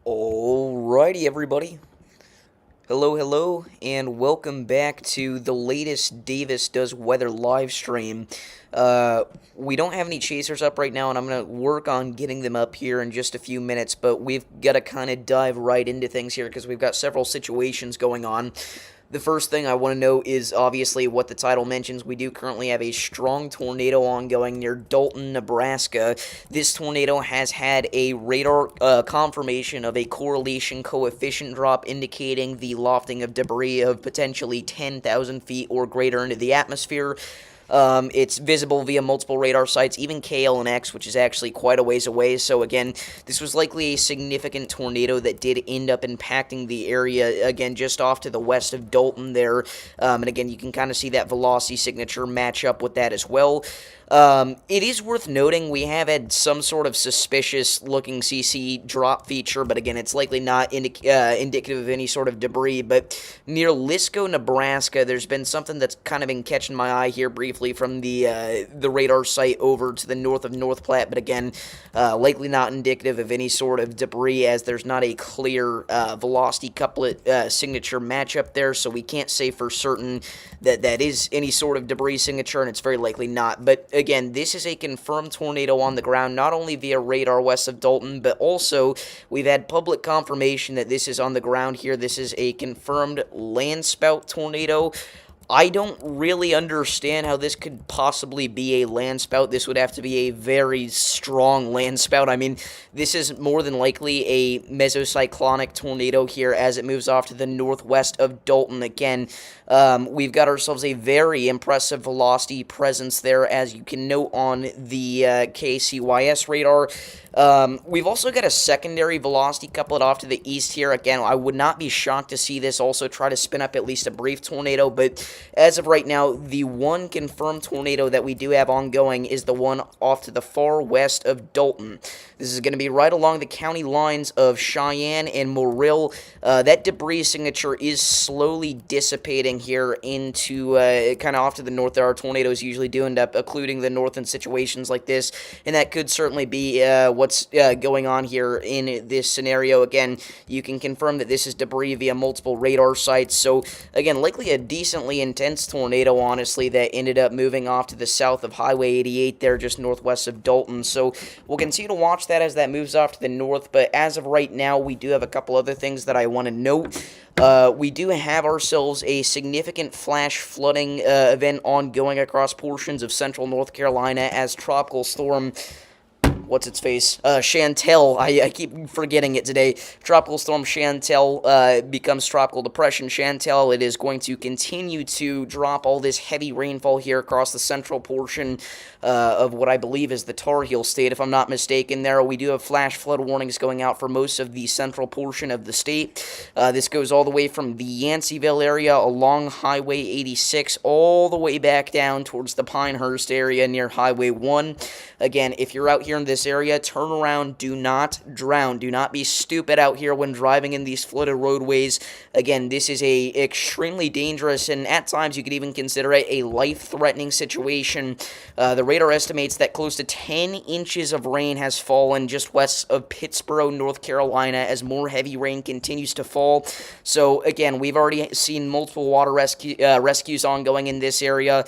Alrighty, everybody. Hello, and welcome back to the latest Davis Does Weather live stream. We don't have any chasers up right now, and I'm going to work on getting them up here in just a few minutes, but we've got to kind of dive right into things here because we've got several situations going on. The first thing I want to note is obviously what the title mentions. We do currently have a strong tornado ongoing near Dalton, Nebraska. This tornado has had a radar confirmation of a correlation coefficient drop indicating the lofting of debris of potentially 10,000 feet or greater into the atmosphere. It's visible via multiple radar sites, even KLNX, which is actually quite a ways away. So again, this was likely a significant tornado that did end up impacting the area, again, just off to the west of Dalton there. And again, you can kind of see that velocity signature match up with that as well. It is worth noting we have had some sort of suspicious-looking CC drop feature, but again, it's likely not indicative of any sort of debris. But near Lisco, Nebraska, there's been something that's kind of been catching my eye here briefly from the radar site over to the north of North Platte, but again, likely not indicative of any sort of debris as there's not a clear velocity couplet signature matchup there, so we can't say for certain that that is any sort of debris signature, and it's very likely not. But again, this is a confirmed tornado on the ground, not only via radar west of Dalton, but also we've had public confirmation that this is on the ground here. This is a confirmed landspout tornado. I don't really understand how this could possibly be a landspout. This would have to be a very strong landspout. I mean, this is more than likely a mesocyclonic tornado here as it moves off to the northwest of Dalton. Again, we've got ourselves a very impressive velocity presence there, as you can note on the KCYS radar. We've also got a secondary velocity couplet off to the east here. Again, I would not be shocked to see this also try to spin up at least a brief tornado, but as of right now, the one confirmed tornado that we do have ongoing is the one off to the far west of Dalton. This is going to be right along the county lines of Cheyenne and Morill. That debris signature is slowly dissipating here into kind of off to the north. There are tornadoes usually do end up occluding the north in situations like this, and that could certainly be what's going on here in this scenario. Again, you can confirm that this is debris via multiple radar sites, so again, likely a decently intense tornado, honestly, that ended up moving off to the south of Highway 88 there, just northwest of Dalton. So we'll continue to watch that as that moves off to the north, but as of right now, we do have a couple other things that I want to note. We do have ourselves a significant flash flooding event ongoing across portions of central North Carolina as Tropical Storm Chantel, I keep forgetting it today. Tropical Storm Chantel becomes Tropical Depression Chantel. It is going to continue to drop all this heavy rainfall here across the central portion of what I believe is the Tar Heel state, if I'm not mistaken there. We do have flash flood warnings going out for most of the central portion of the state. This goes all the way from the Yanceyville area along Highway 86 all the way back down towards the Pinehurst area near Highway 1. Again, if you're out here in this area, turn around, do not drown. Do not be stupid out here when driving in these flooded roadways. Again, this is a extremely dangerous, and at times you could even consider it a life-threatening situation. The radar estimates that close to 10 inches of rain has fallen just west of Pittsboro, North Carolina, as more heavy rain continues to fall. So, again, we've already seen multiple water rescues ongoing in this area.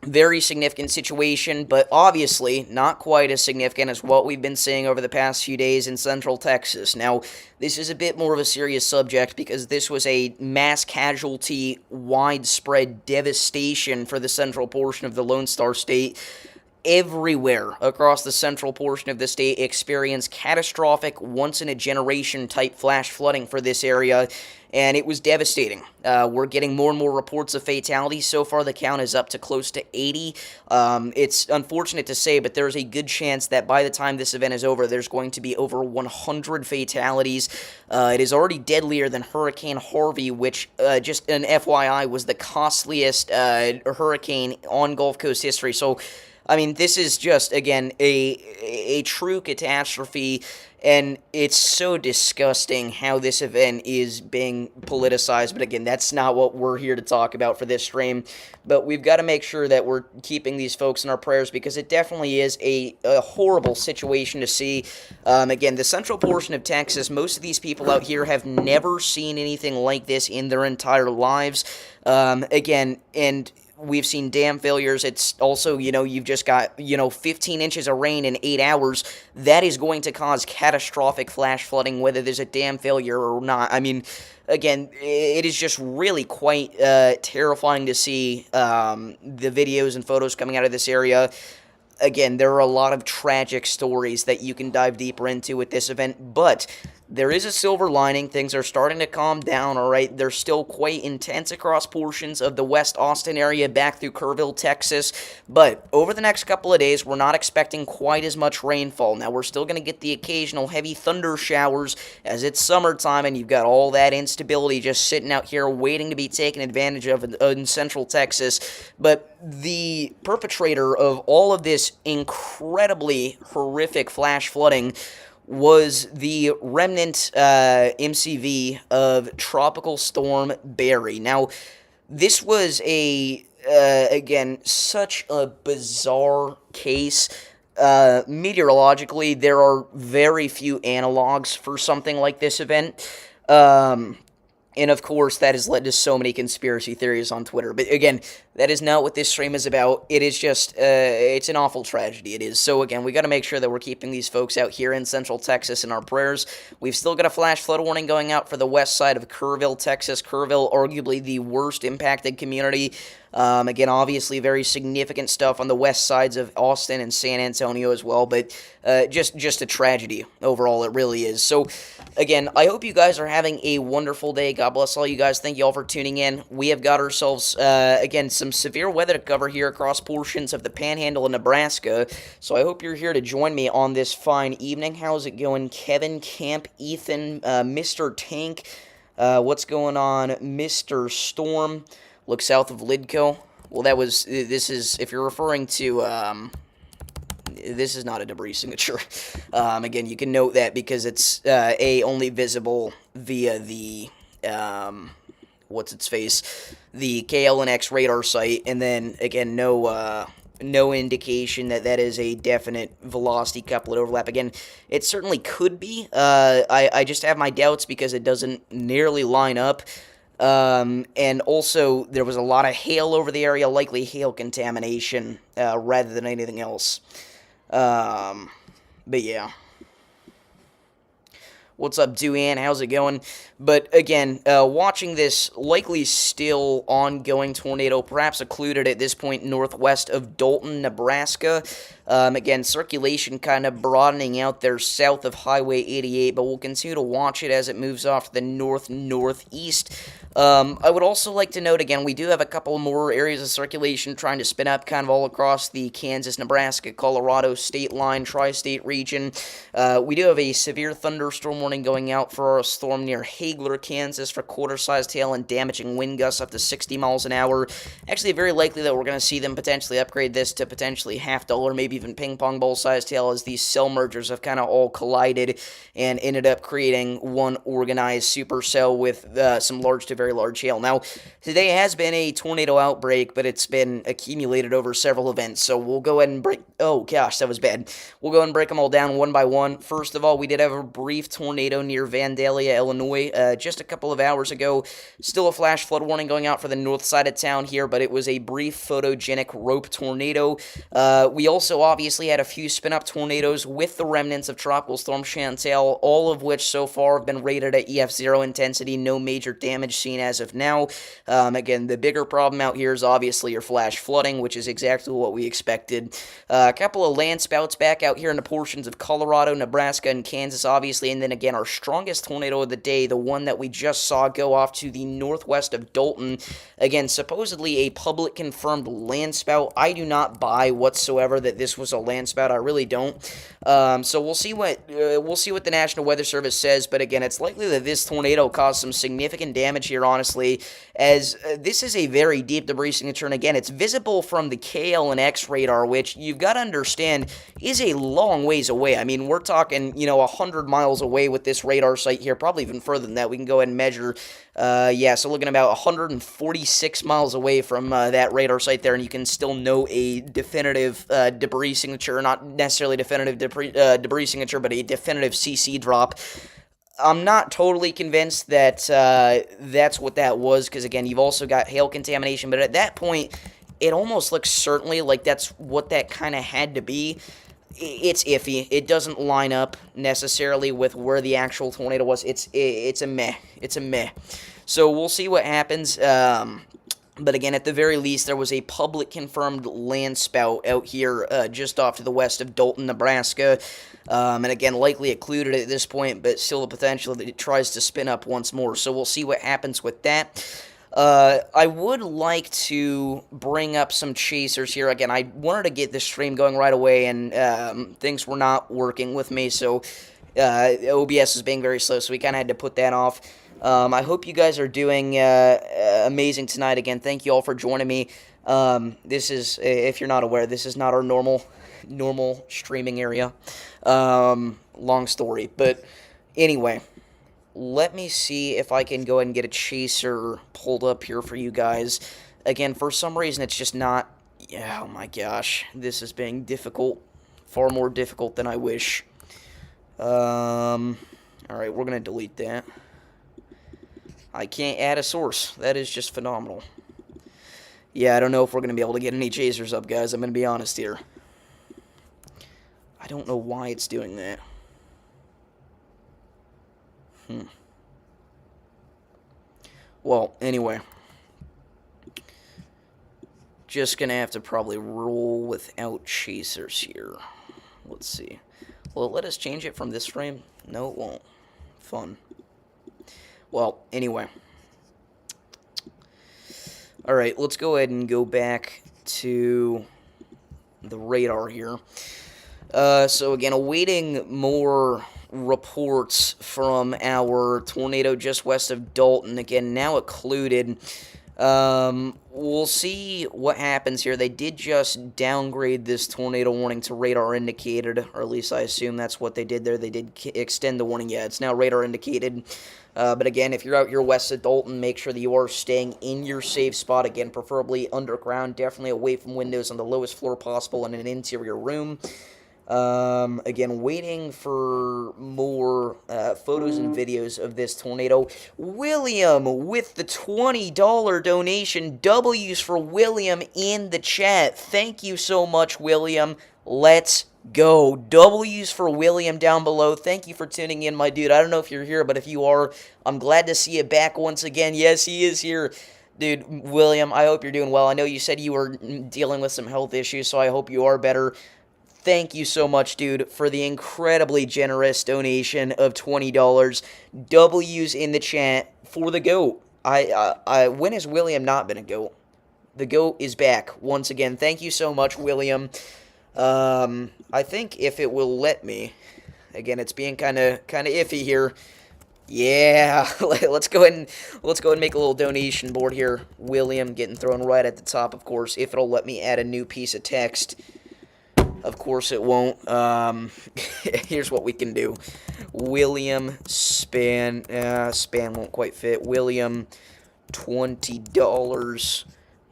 Very significant situation, but obviously not quite as significant as what we've been seeing over the past few days in central Texas. Now, this is a bit more of a serious subject because this was a mass casualty, widespread devastation for the central portion of the Lone Star State. Everywhere across the central portion of the state experienced catastrophic, once-in-a-generation type flash flooding for this area, and it was devastating. We're getting more and more reports of fatalities. So far, the count is up to close to 80. It's unfortunate to say, but there's a good chance that by the time this event is over, there's going to be over 100 fatalities. It is already deadlier than Hurricane Harvey, which, just an FYI, was the costliest hurricane on Gulf Coast history. So, I mean, this is just, again, a true catastrophe, And it's so disgusting how this event is being politicized. But again, that's not what we're here to talk about for this stream. But we've got to make sure that we're keeping these folks in our prayers, because it definitely is a horrible situation to see. Again, the central portion of Texas, most of these people out here have never seen anything like this in their entire lives. Again, and we've seen dam failures. It's also, you've just got, 15 inches of rain in 8 hours. That is going to cause catastrophic flash flooding, whether there's a dam failure or not. I mean, again, it is just really quite terrifying to see the videos and photos coming out of this area. Again, there are a lot of tragic stories that you can dive deeper into with this event, but there is a silver lining. Things are starting to calm down, all right? They're still quite intense across portions of the West Austin area back through Kerrville, Texas, but over the next couple of days, we're not expecting quite as much rainfall. Now, we're still going to get the occasional heavy thunder showers as it's summertime, and you've got all that instability just sitting out here waiting to be taken advantage of in central Texas, but the perpetrator of all of this incredibly horrific flash flooding was the remnant MCV of Tropical Storm Barry. Now, this was again, such a bizarre case. Meteorologically, there are very few analogs for something like this event. And of course, that has led to so many conspiracy theories on Twitter. But again, that is not what this stream is about. It is just, it's an awful tragedy. It is. So again, we got to make sure that we're keeping these folks out here in Central Texas in our prayers. We've still got a flash flood warning going out for the west side of Kerrville, Texas. Kerrville, arguably the worst impacted community. Again, obviously very significant stuff on the west sides of Austin and San Antonio as well, but just a tragedy overall, it really is. So, again, I hope you guys are having a wonderful day. God bless all you guys. Thank you all for tuning in. We have got ourselves, again, some severe weather to cover here across portions of the Panhandle of Nebraska, so I hope you're here to join me on this fine evening. How's it going, Kevin, Camp, Ethan, Mr. Tank? What's going on, Mr. Storm? Look south of Lidco. Well, this is, if you're referring to, this is not a debris signature. Again, you can note that because it's, only visible via the, the KLNX radar site, and then, again, no indication that that is a definite velocity couplet overlap. Again, it certainly could be. I just have my doubts because it doesn't nearly line up. And also, there was a lot of hail over the area, likely hail contamination, rather than anything else. But yeah. What's up, Duan? How's it going? But again, watching this likely still ongoing tornado, perhaps occluded at this point northwest of Dalton, Nebraska. Again, circulation kind of broadening out there south of Highway 88, but we'll continue to watch it as it moves off to the north-northeast. I would also like to note, again, we do have a couple more areas of circulation trying to spin up kind of all across the Kansas, Nebraska, Colorado state line, tri-state region. We do have a severe thunderstorm warning going out for a storm near Hagler, Kansas for quarter-sized hail and damaging wind gusts up to 60 miles an hour. Actually, very likely that we're going to see them potentially upgrade this to potentially half-dollar, maybe even ping-pong ball-sized hail, as these cell mergers have kind of all collided and ended up creating one organized supercell with some large to very large hail. Now, today has been a tornado outbreak, but it's been accumulated over several events, so we'll go ahead and break... Oh, gosh, that was bad. We'll go ahead and break them all down one by one. First of all, we did have a brief tornado near Vandalia, Illinois, just a couple of hours ago. Still a flash flood warning going out for the north side of town here, but it was a brief photogenic rope tornado. We also obviously had a few spin-up tornadoes with the remnants of Tropical Storm Chantal, all of which so far have been rated at EF0 intensity. No major damage seen as of now. Again, the bigger problem out here is obviously your flash flooding, which is exactly what we expected. A couple of land spouts back out here in the portions of Colorado, Nebraska, and Kansas, obviously, and then again, again, our strongest tornado of the day, the one that we just saw go off to the northwest of Dalton. Again, supposedly a public confirmed landspout. I do not buy whatsoever that this was a landspout. I really don't. So we'll see what the National Weather Service says. But again, it's likely that this tornado caused some significant damage here, honestly, as this is a very deep debris signature. And again, it's visible from the KL and X radar, which you've got to understand is a long ways away. I mean, we're talking, 100 miles away with this radar site here, probably even further than that. We can go ahead and measure. So looking about 146 miles away from that radar site there, and you can still know a definitive debris signature, not necessarily definitive debris signature, but a definitive CC drop. I'm not totally convinced that that's what that was, because again, you've also got hail contamination, but at that point, it almost looks certainly like that's what that kind of had to be. It's iffy. It doesn't line up necessarily with where the actual tornado was. It's a meh. It's a meh. So we'll see what happens. But again, at the very least, there was a public confirmed landspout out here just off to the west of Dalton, Nebraska. And again, likely occluded at this point, but still the potential that it tries to spin up once more. So we'll see what happens with that. I would like to bring up some chasers here. Again, I wanted to get this stream going right away, and things were not working with me, so OBS is being very slow, so we kind of had to put that off. I hope you guys are doing amazing tonight. Again, thank you all for joining me. This is, if you're not aware, this is not our normal streaming area. Long story, but anyway. Let me see if I can go ahead and get a chaser pulled up here for you guys. Again, for some reason, it's just not... Oh my gosh. This is being difficult. Far more difficult than I wish. Alright, we're going to delete that. I can't add a source. That is just phenomenal. Yeah, I don't know if we're going to be able to get any chasers up, guys. I'm going to be honest here. I don't know why it's doing that. Well, anyway. Just gonna have to probably roll without chasers here. Let's see. Will it let us change it from this frame? No, it won't. Fun. Well, anyway. Alright, let's go ahead and go back to the radar here. So again, awaiting more reports from our tornado just west of Dalton. Again, now occluded. We'll see what happens here. They did just downgrade this tornado warning to radar indicated, or at least I assume that's what they did there. They did extend the warning. Yeah, it's now radar indicated. But again, if you're out here west of Dalton, make sure that you are staying in your safe spot. Again, preferably underground, definitely away from windows on the lowest floor possible in an interior room. Again, waiting for more photos and videos of this tornado. William with the $20 donation. W's for William in the chat. Thank you so much, William. Let's go. W's for William down below. Thank you for tuning in, my dude. I don't know if you're here, but if you are, I'm glad to see you back once again. Yes, he is here. Dude, William, I hope you're doing well. I know you said you were dealing with some health issues, so I hope you are better. Thank you so much, dude, for the incredibly generous donation of $20. W's in the chat for the GOAT. When has William not been a GOAT? The GOAT is back once again. Thank you so much, William. I think if it will let me, again, it's being kind of iffy here. Yeah, let's go ahead and make a little donation board here. William getting thrown right at the top, of course. If it'll let me add a new piece of text. Of course it won't. Here's what we can do. William span won't quite fit. William $20,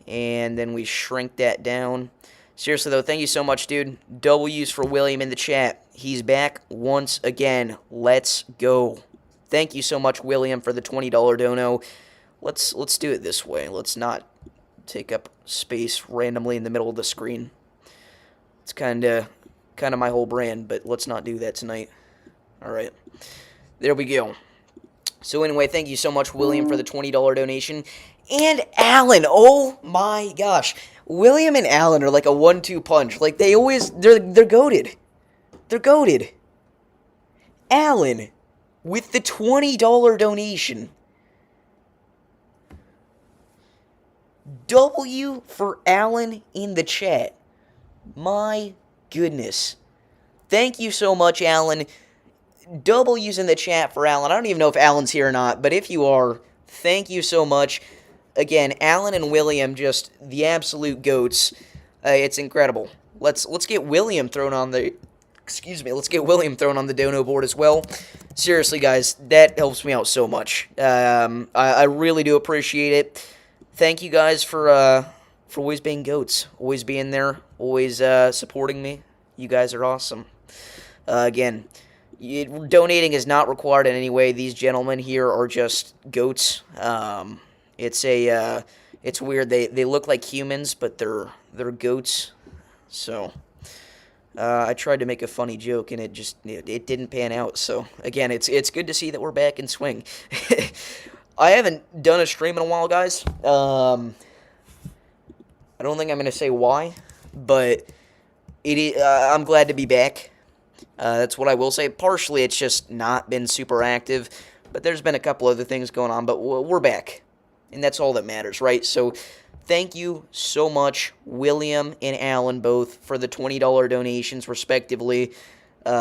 and then we shrink that down. Seriously though, thank you so much, dude. W's for William in the chat. He's back once again. Let's go. Thank you so much, William, for the $20 dono. Let's do it this way. Let's not take up space randomly in the middle of the screen. It's kind of my whole brand, but let's not do that tonight. All right. There we go. So anyway, thank you so much, William, for the $20 donation. And Alan, oh my gosh. William and Alan are like a 1-2 punch. Like they're goated. They're goated. Alan, with the $20 donation. W for Alan in the chat. My goodness. Thank you so much, Alan. W's in the chat for Alan. I don't even know if Alan's here or not, but if you are, thank you so much. Again, Alan and William, just the absolute goats. It's incredible. Let's get William thrown on the... Excuse me, let's get William thrown on the dono board as well. Seriously, guys, that helps me out so much. I really do appreciate it. Thank you guys for always being goats, always being there, always supporting me. You guys are awesome. Again, donating is not required in any way. These gentlemen here are just goats. It's weird. They look like humans, but they're goats. So I tried to make a funny joke, and it didn't pan out. So again, it's good to see that we're back in swing. I haven't done a stream in a while, guys. I don't think I'm gonna say why, but I'm glad to be back. That's what I will say. Partially, it's just not been super active, but there's been a couple other things going on, but we're back, and that's all that matters, right? So thank you so much, William and Alan, both, for the $20 donations, respectively. You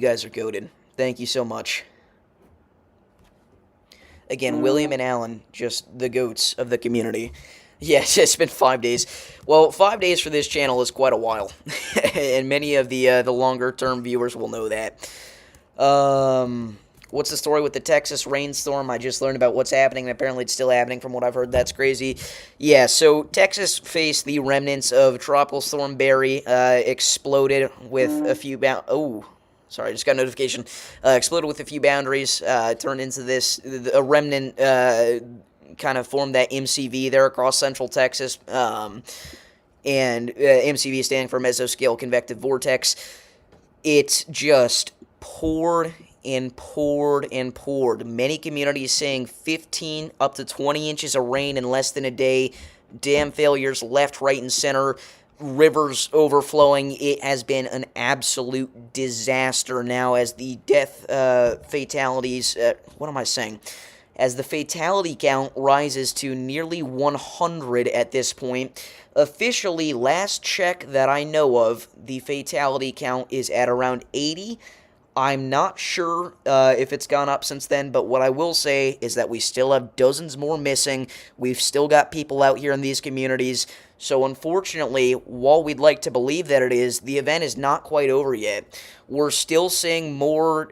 guys are goated. Thank you so much. Again, William and Alan, just the goats of the community. Yes, it's been 5 days. Well, 5 days for this channel is quite a while, and many of the longer-term viewers will know that. What's the story with the Texas rainstorm? I just learned about what's happening, and apparently it's still happening from what I've heard. That's crazy. Yeah, so Texas faced the remnants of Tropical Storm Barry, exploded with a few sorry, I just got a notification. Exploded with a few boundaries, turned into a remnant, kind of formed that MCV there across central Texas, and MCV standing for Mesoscale Convective Vortex. It just poured and poured and poured. Many communities saying 15 up to 20 inches of rain in less than a day. Dam failures left, right, and center. Rivers overflowing. It has been an absolute disaster now as the death fatalities, as the fatality count rises to nearly 100 at this point. Officially, last check that I know of, the fatality count is at around 80. I'm not sure if it's gone up since then, but what I will say is that we still have dozens more missing. We've still got people out here in these communities. So unfortunately, while we'd like to believe that it is, the event is not quite over yet. We're still seeing more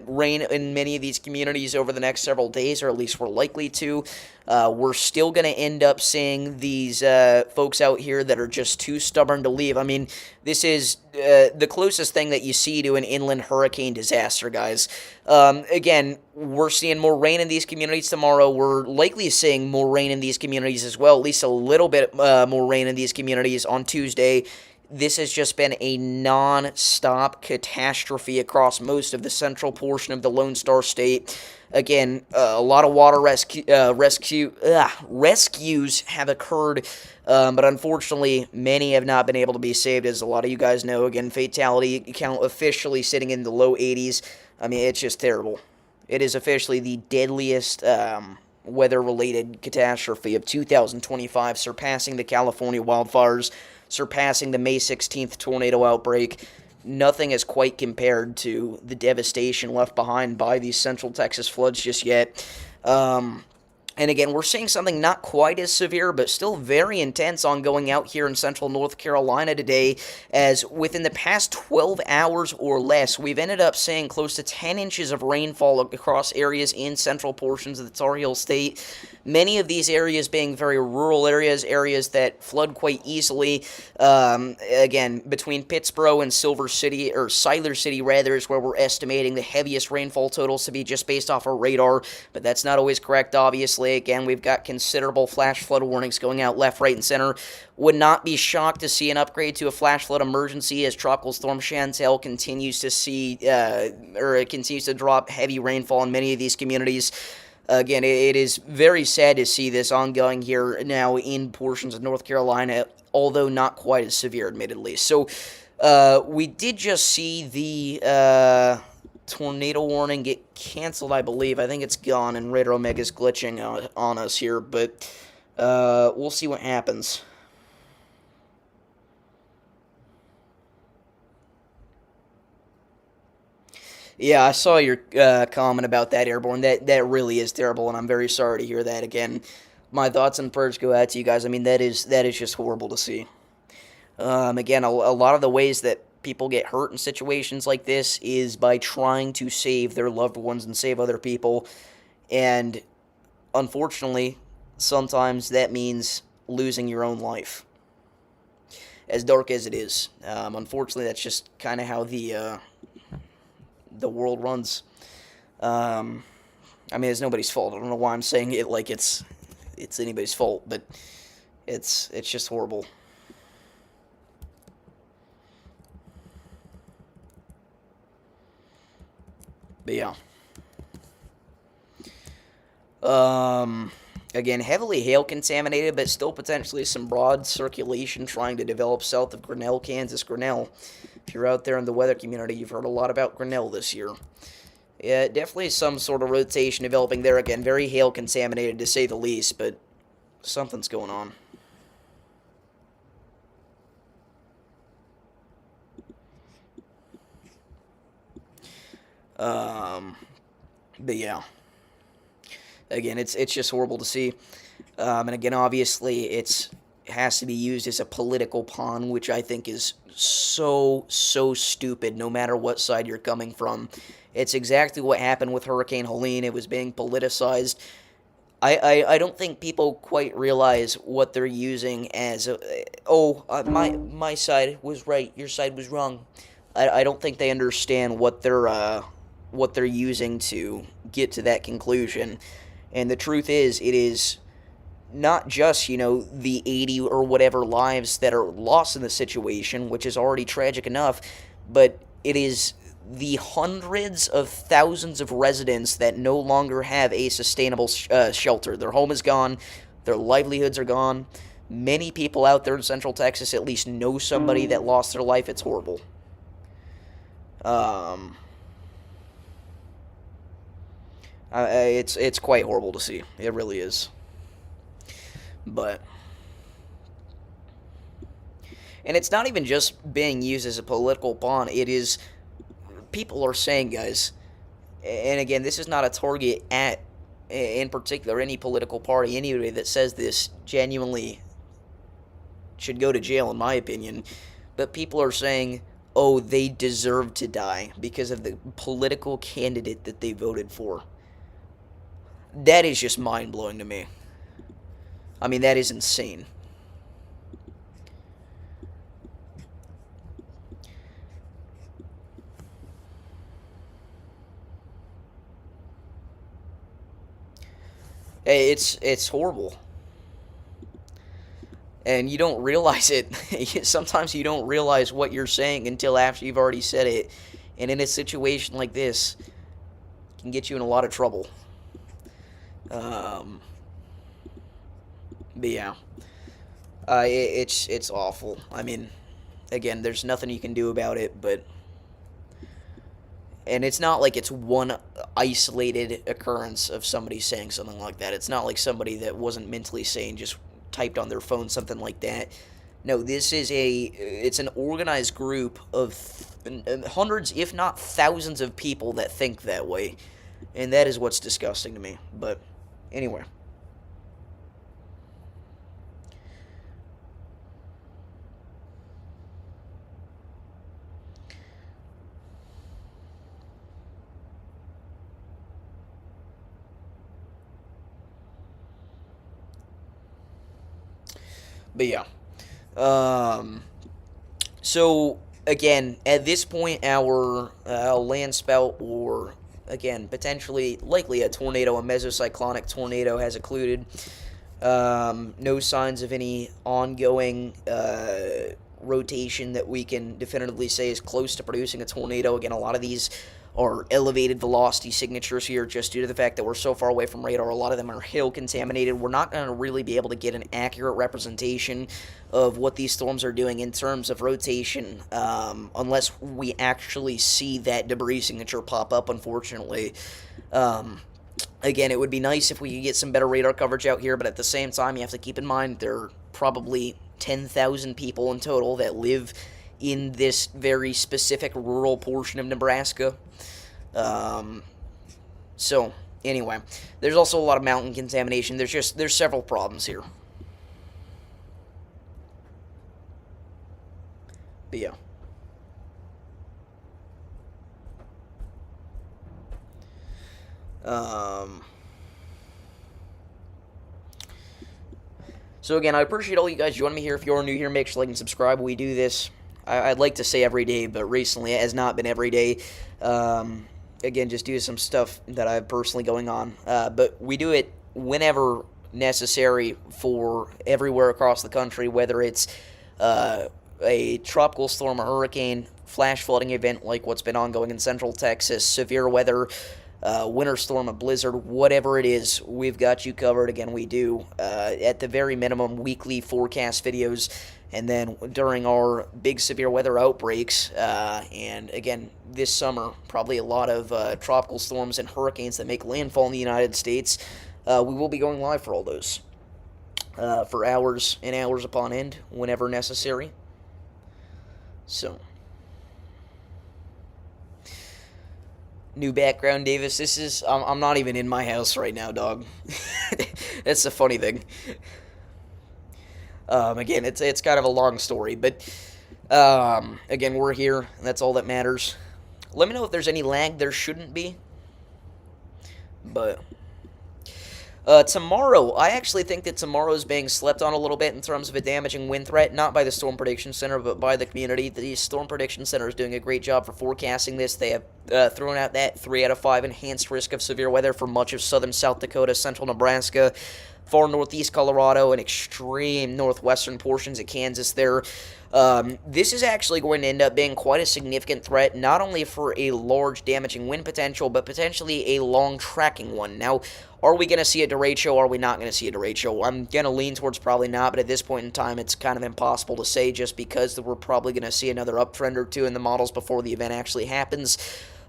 rain in many of these communities over the next several days, or at least we're likely to. We're still going to end up seeing these folks out here that are just too stubborn to leave. I mean, this is the closest thing that you see to an inland hurricane disaster, guys. Again, we're seeing more rain in these communities tomorrow. We're likely seeing more rain in these communities as well, at least a little bit more rain in these communities on Tuesday. This has just been a non-stop catastrophe across most of the central portion of the Lone Star State. Again, a lot of water rescues have occurred, but unfortunately, many have not been able to be saved, as a lot of you guys know. Again, fatality count officially sitting in the low 80s. I mean, it's just terrible. It is officially the deadliest weather-related catastrophe of 2025, surpassing the California wildfires, surpassing the May 16th tornado outbreak. Nothing is quite compared to the devastation left behind by these Central Texas floods just yet. And again, we're seeing something not quite as severe, but still very intense ongoing out here in central North Carolina today, as within the past 12 hours or less, we've ended up seeing close to 10 inches of rainfall across areas in central portions of the Tar Heel State. Many of these areas being very rural areas, areas that flood quite easily. Again, between Pittsboro and Silver City, or Siler City rather, is where we're estimating the heaviest rainfall totals to be just based off our radar, but that's not always correct, obviously. Again, we've got considerable flash flood warnings going out left, right, and center. Would not be shocked to see an upgrade to a flash flood emergency as Tropical Storm Chantel continues to drop heavy rainfall in many of these communities. Again, it is very sad to see this ongoing here now in portions of North Carolina, although not quite as severe, admittedly. So, we did just see the tornado warning get canceled, I believe. I think it's gone, and Raider Omega's glitching on us here, but we'll see what happens. Yeah, I saw your comment about that, Airborne. That really is terrible, and I'm very sorry to hear that again. My thoughts and prayers go out to you guys. I mean, that is just horrible to see. Again, a lot of the ways that people get hurt in situations like this is by trying to save their loved ones and save other people, and unfortunately, sometimes that means losing your own life. As dark as it is, unfortunately, that's just kind of how the world runs. I mean, it's nobody's fault. I don't know why I'm saying it like it's anybody's fault, but it's just horrible. But yeah. Again, heavily hail contaminated, but still potentially some broad circulation trying to develop south of Grinnell, Kansas. Grinnell, if you're out there in the weather community, you've heard a lot about Grinnell this year. Yeah, definitely some sort of rotation developing there. Again, very hail contaminated to say the least, but something's going on. But yeah. Again, it's just horrible to see. And again, obviously, it has to be used as a political pawn, which I think is so stupid, no matter what side you're coming from. It's exactly what happened with Hurricane Helene. It was being politicized. I don't think people quite realize what they're using as my side was right, your side was wrong. I don't think they understand what they're using to get to that conclusion. And the truth is, it is not just, the 80 or whatever lives that are lost in the situation, which is already tragic enough, but it is the hundreds of thousands of residents that no longer have a sustainable shelter. Their home is gone. Their livelihoods are gone. Many people out there in Central Texas at least know somebody that lost their life. It's horrible. It's quite horrible to see. It really is. But, and it's not even just being used as a political pawn. It is, people are saying, guys, and again, this is not a target at, in particular, any political party. Anybody that says this genuinely should go to jail, in my opinion. But people are saying, oh, they deserve to die because of the political candidate that they voted for. That is just mind-blowing to me. I mean, that is insane. It's horrible. And you don't realize it. Sometimes you don't realize what you're saying until after you've already said it. And in a situation like this, it can get you in a lot of trouble. But yeah, it's awful. I mean, again, there's nothing you can do about it, but, and it's not like it's one isolated occurrence of somebody saying something like that. It's not like somebody that wasn't mentally sane just typed on their phone something like that. No, this is it's an organized group of hundreds, if not thousands of people that think that way, and that is what's disgusting to me. But anyway. But yeah. So, again, at this point, our land spout, or, again, potentially, likely a tornado, a mesocyclonic tornado, has occluded. No signs of any ongoing rotation that we can definitively say is close to producing a tornado. Again, a lot of these our elevated velocity signatures here, just due to the fact that we're so far away from radar. A lot of them are hail contaminated. We're not going to really be able to get an accurate representation of what these storms are doing in terms of rotation, unless we actually see that debris signature pop up, unfortunately. Again, it would be nice if we could get some better radar coverage out here, but at the same time, you have to keep in mind there are probably 10,000 people in total that live in this very specific rural portion of Nebraska. So, anyway, there's also a lot of mountain contamination. There's several problems here. But yeah. So again, I appreciate all you guys joining me here. If you're new here, make sure to like and subscribe. We do this, I'd like to say every day, but recently it has not been every day. Again, just due to some stuff that I have personally going on. But we do it whenever necessary for everywhere across the country, whether it's a tropical storm, a hurricane, flash flooding event like what's been ongoing in central Texas, severe weather, winter storm, a blizzard, whatever it is, we've got you covered. Again, we do, at the very minimum, weekly forecast videos, and then during our big severe weather outbreaks, and again, this summer, probably a lot of tropical storms and hurricanes that make landfall in the United States, we will be going live for all those, for hours and hours upon end, whenever necessary. So... New background, Davis. This is... I'm not even in my house right now, dog. That's the funny thing. Again, it's kind of a long story, but... again, we're here. That's all that matters. Let me know if there's any lag. There shouldn't be. But... tomorrow, I actually think that tomorrow is being slept on a little bit in terms of a damaging wind threat, not by the Storm Prediction Center, but by the community. The Storm Prediction Center is doing a great job for forecasting this. They have thrown out that 3 out of 5 enhanced risk of severe weather for much of southern South Dakota, central Nebraska, far northeast Colorado, and extreme northwestern portions of Kansas there. This is actually going to end up being quite a significant threat, not only for a large damaging wind potential, but potentially a long tracking one. Now, are we going to see a derecho? Are we not going to see a derecho? I'm going to lean towards probably not, but at this point in time, it's kind of impossible to say just because we're probably going to see another uptrend or two in the models before the event actually happens.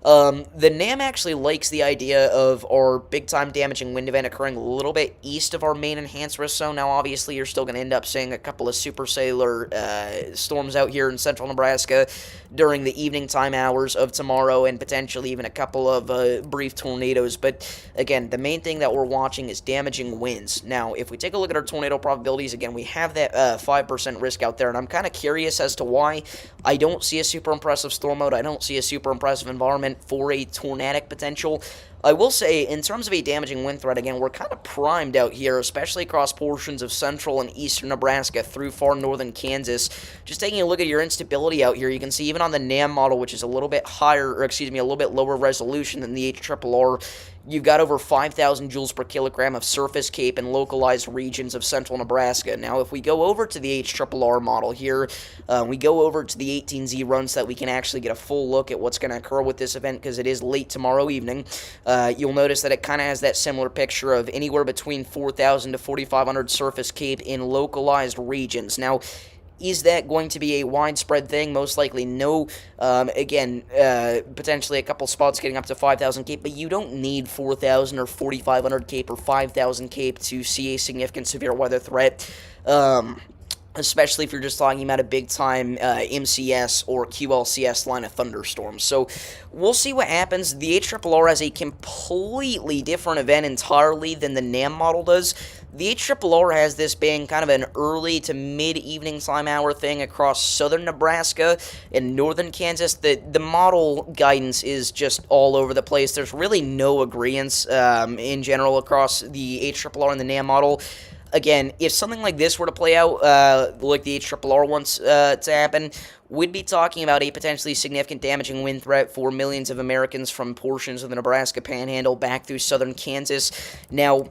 The NAM actually likes the idea of our big-time damaging wind event occurring a little bit east of our main enhanced risk zone. Now, obviously, you're still going to end up seeing a couple of supercellular storms out here in central Nebraska during the evening time hours of tomorrow, and potentially even a couple of brief tornadoes. But, again, the main thing that we're watching is damaging winds. Now, if we take a look at our tornado probabilities, again, we have that 5% risk out there, and I'm kind of curious as to why I don't see a super impressive storm mode. I don't see a super impressive environment for a tornadic potential. I will say, in terms of a damaging wind threat, again, we're kind of primed out here, especially across portions of central and eastern Nebraska through far northern Kansas. Just taking a look at your instability out here, you can see even on the NAM model, which is a little bit higher, or excuse me, a little bit lower resolution than the HRRR, you've got over 5,000 joules per kilogram of surface cape in localized regions of central Nebraska. Now, if we go over to the HRRR model here, we go over to the 18Z run so that we can actually get a full look at what's going to occur with this event, because it is late tomorrow evening. You'll notice that it kind of has that similar picture of anywhere between 4,000 to 4,500 surface cape in localized regions. Now, is that going to be a widespread thing? Most likely no. Again, potentially a couple spots getting up to 5,000 cape, but you don't need 4,000 or 4,500 cape or 5,000 cape to see a significant severe weather threat. Especially if you're just talking about a big-time MCS or QLCS line of thunderstorms. So, we'll see what happens. The HRRR has a completely different event entirely than the NAM model does. The HRRR has this being kind of an early to mid-evening time hour thing across southern Nebraska and northern Kansas. The model guidance is just all over the place. There's really no agreement in general across the HRRR and the NAM model. Again, if something like this were to play out, like the HRRR wants to happen, we'd be talking about a potentially significant damaging wind threat for millions of Americans from portions of the Nebraska Panhandle back through southern Kansas. Now,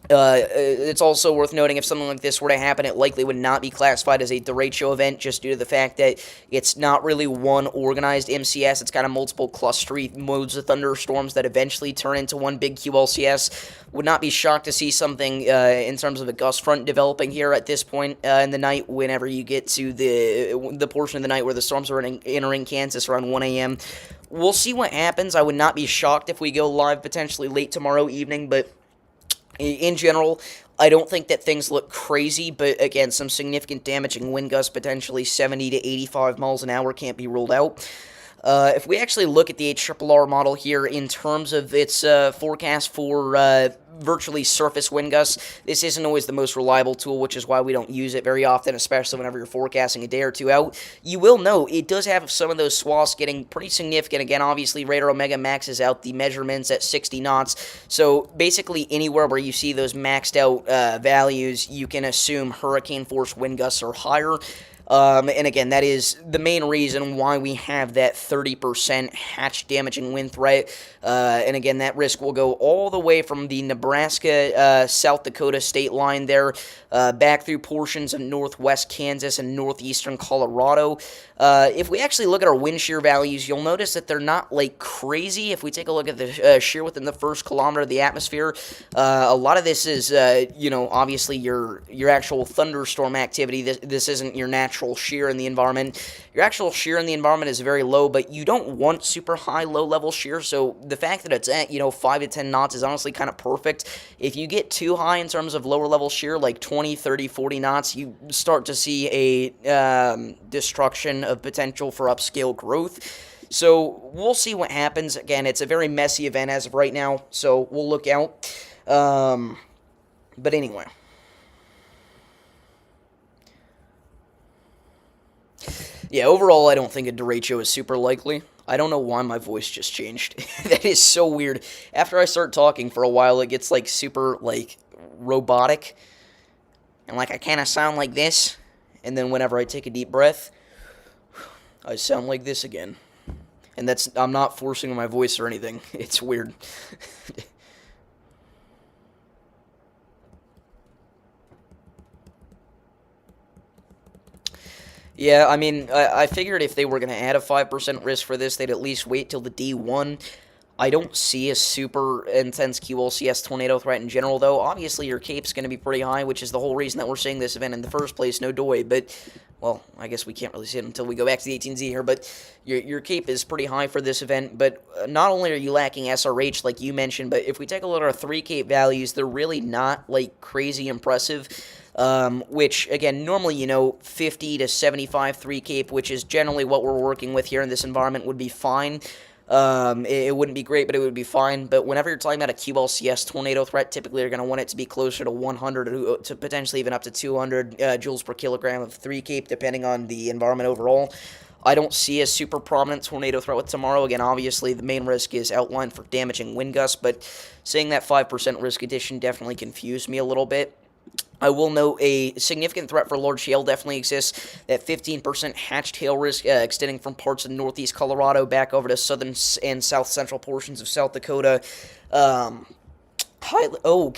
It's also worth noting if something like this were to happen, it likely would not be classified as a derecho event just due to the fact that it's not really one organized MCS. It's kind of multiple clustery modes of thunderstorms that eventually turn into one big QLCS. Would not be shocked to see something in terms of a gust front developing here at this point in the night whenever you get to the portion of the night where the storms are entering Kansas around 1 a.m. We'll see what happens. I would not be shocked if we go live potentially late tomorrow evening, but in general, I don't think that things look crazy, but again, some significant damaging wind gusts, potentially 70 to 85 miles an hour, can't be ruled out. If we actually look at the HRRR model here in terms of its forecast for virtually surface wind gusts, this isn't always the most reliable tool, which is why we don't use it very often, especially whenever you're forecasting a day or two out. You will note it does have some of those swaths getting pretty significant. Again, obviously, Radar Omega maxes out the measurements at 60 knots, so basically anywhere where you see those maxed out values, you can assume hurricane force wind gusts are higher. And again, that is the main reason why we have that 30% hatch damaging wind threat. And again, that risk will go all the way from the Nebraska, South Dakota state line there, back through portions of northwest Kansas and northeastern Colorado. If we actually look at our wind shear values, you'll notice that they're not like crazy. If we take a look at the shear within the first kilometer of the atmosphere, a lot of this is, obviously your actual thunderstorm activity. This isn't your natural shear in the environment. Your actual shear in the environment is very low, but you don't want super high low-level shear, so the fact that it's at, 5 to 10 knots is honestly kind of perfect. If you get too high in terms of lower-level shear, like 20, 30, 40 knots, you start to see a destruction of potential for upscale growth. So we'll see what happens. Again, it's a very messy event as of right now, so we'll look out. But anyway. Yeah, overall, I don't think a derecho is super likely. I don't know why my voice just changed. That is so weird. After I start talking for a while, it gets, super, robotic. And, I kind of sound like this. And then whenever I take a deep breath, I sound like this again. And I'm not forcing my voice or anything. It's weird. Yeah, I mean, I figured if they were going to add a 5% risk for this, they'd at least wait till the D1. I don't see a super intense QLCS tornado threat in general, though. Obviously, your cape's going to be pretty high, which is the whole reason that we're seeing this event in the first place, no doy. But, well, I guess we can't really see it until we go back to the 18Z here, but your cape is pretty high for this event. But not only are you lacking SRH, like you mentioned, but if we take a look at our 3 cape values, they're really not, crazy impressive. Which, again, normally, 50 to 75 3 cape, which is generally what we're working with here in this environment, would be fine. It wouldn't be great, but it would be fine. But whenever you're talking about a QLCS tornado threat, typically you're going to want it to be closer to 100 to potentially even up to 200 joules per kilogram of 3 cape, depending on the environment overall. I don't see a super prominent tornado threat with tomorrow. Again, obviously, the main risk is outlined for damaging wind gusts, but seeing that 5% risk addition definitely confused me a little bit. I will note a significant threat for large hail definitely exists. That 15% hatched hail risk extending from parts of northeast Colorado back over to southern and south central portions of South Dakota. Oh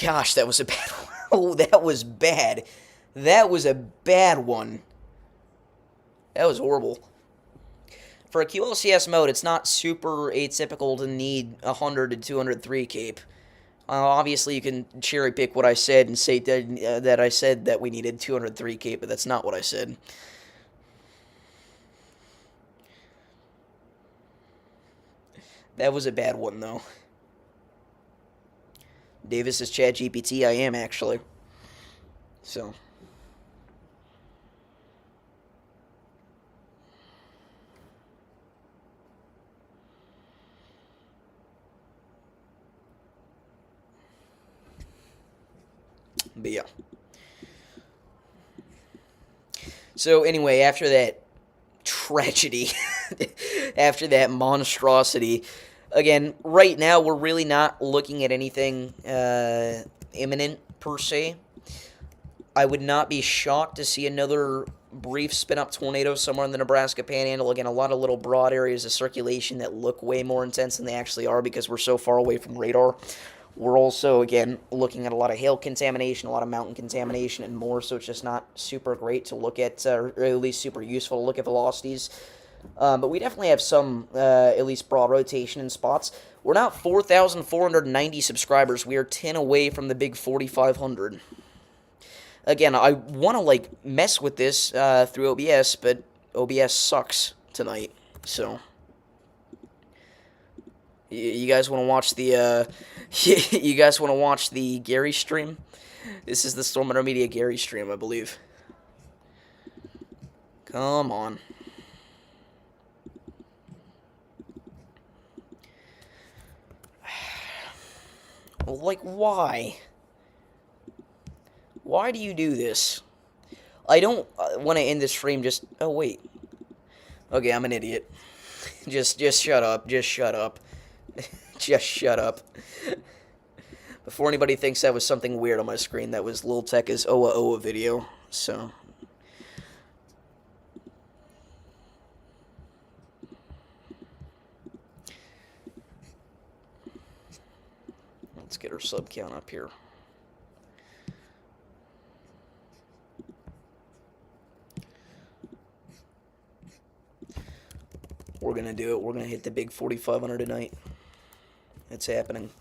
gosh, that was a bad one. Oh, that was bad. That was a bad one. That was horrible. For a QLCS mode, it's not super atypical to need 100 to 203 cape. Obviously, you can cherry pick what I said and say that I said that we needed 203k, but that's not what I said. That was a bad one, though. Davis is ChatGPT. I am, actually. So. But yeah. So anyway, after that tragedy, after that monstrosity, again, right now we're really not looking at anything imminent per se. I would not be shocked to see another brief spin-up tornado somewhere in the Nebraska Panhandle. Again, a lot of little broad areas of circulation that look way more intense than they actually are because we're so far away from radar. We're also, again, looking at a lot of hail contamination, a lot of mountain contamination, and more, so it's just not super great to look at, or at least super useful to look at velocities. But we definitely have some, at least broad rotation in spots. We're now 4,490 subscribers. We are 10 away from the big 4,500. Again, I want to, like, mess with this through OBS, but OBS sucks tonight, so... You guys want to watch the, you guys want to watch the Gary stream? This is the Stormrunner Media Gary stream, I believe. Come on. Like, why? Why do you do this? I don't want to end the stream just... Oh, wait. Okay, I'm an idiot. Just shut up. Just shut up. Just shut up. Before anybody thinks that was something weird on my screen, that was Lil Tekka's Oa Oa video, so... Let's get our sub count up here. We're gonna do it. We're gonna hit the big 4,500 tonight. It's happening.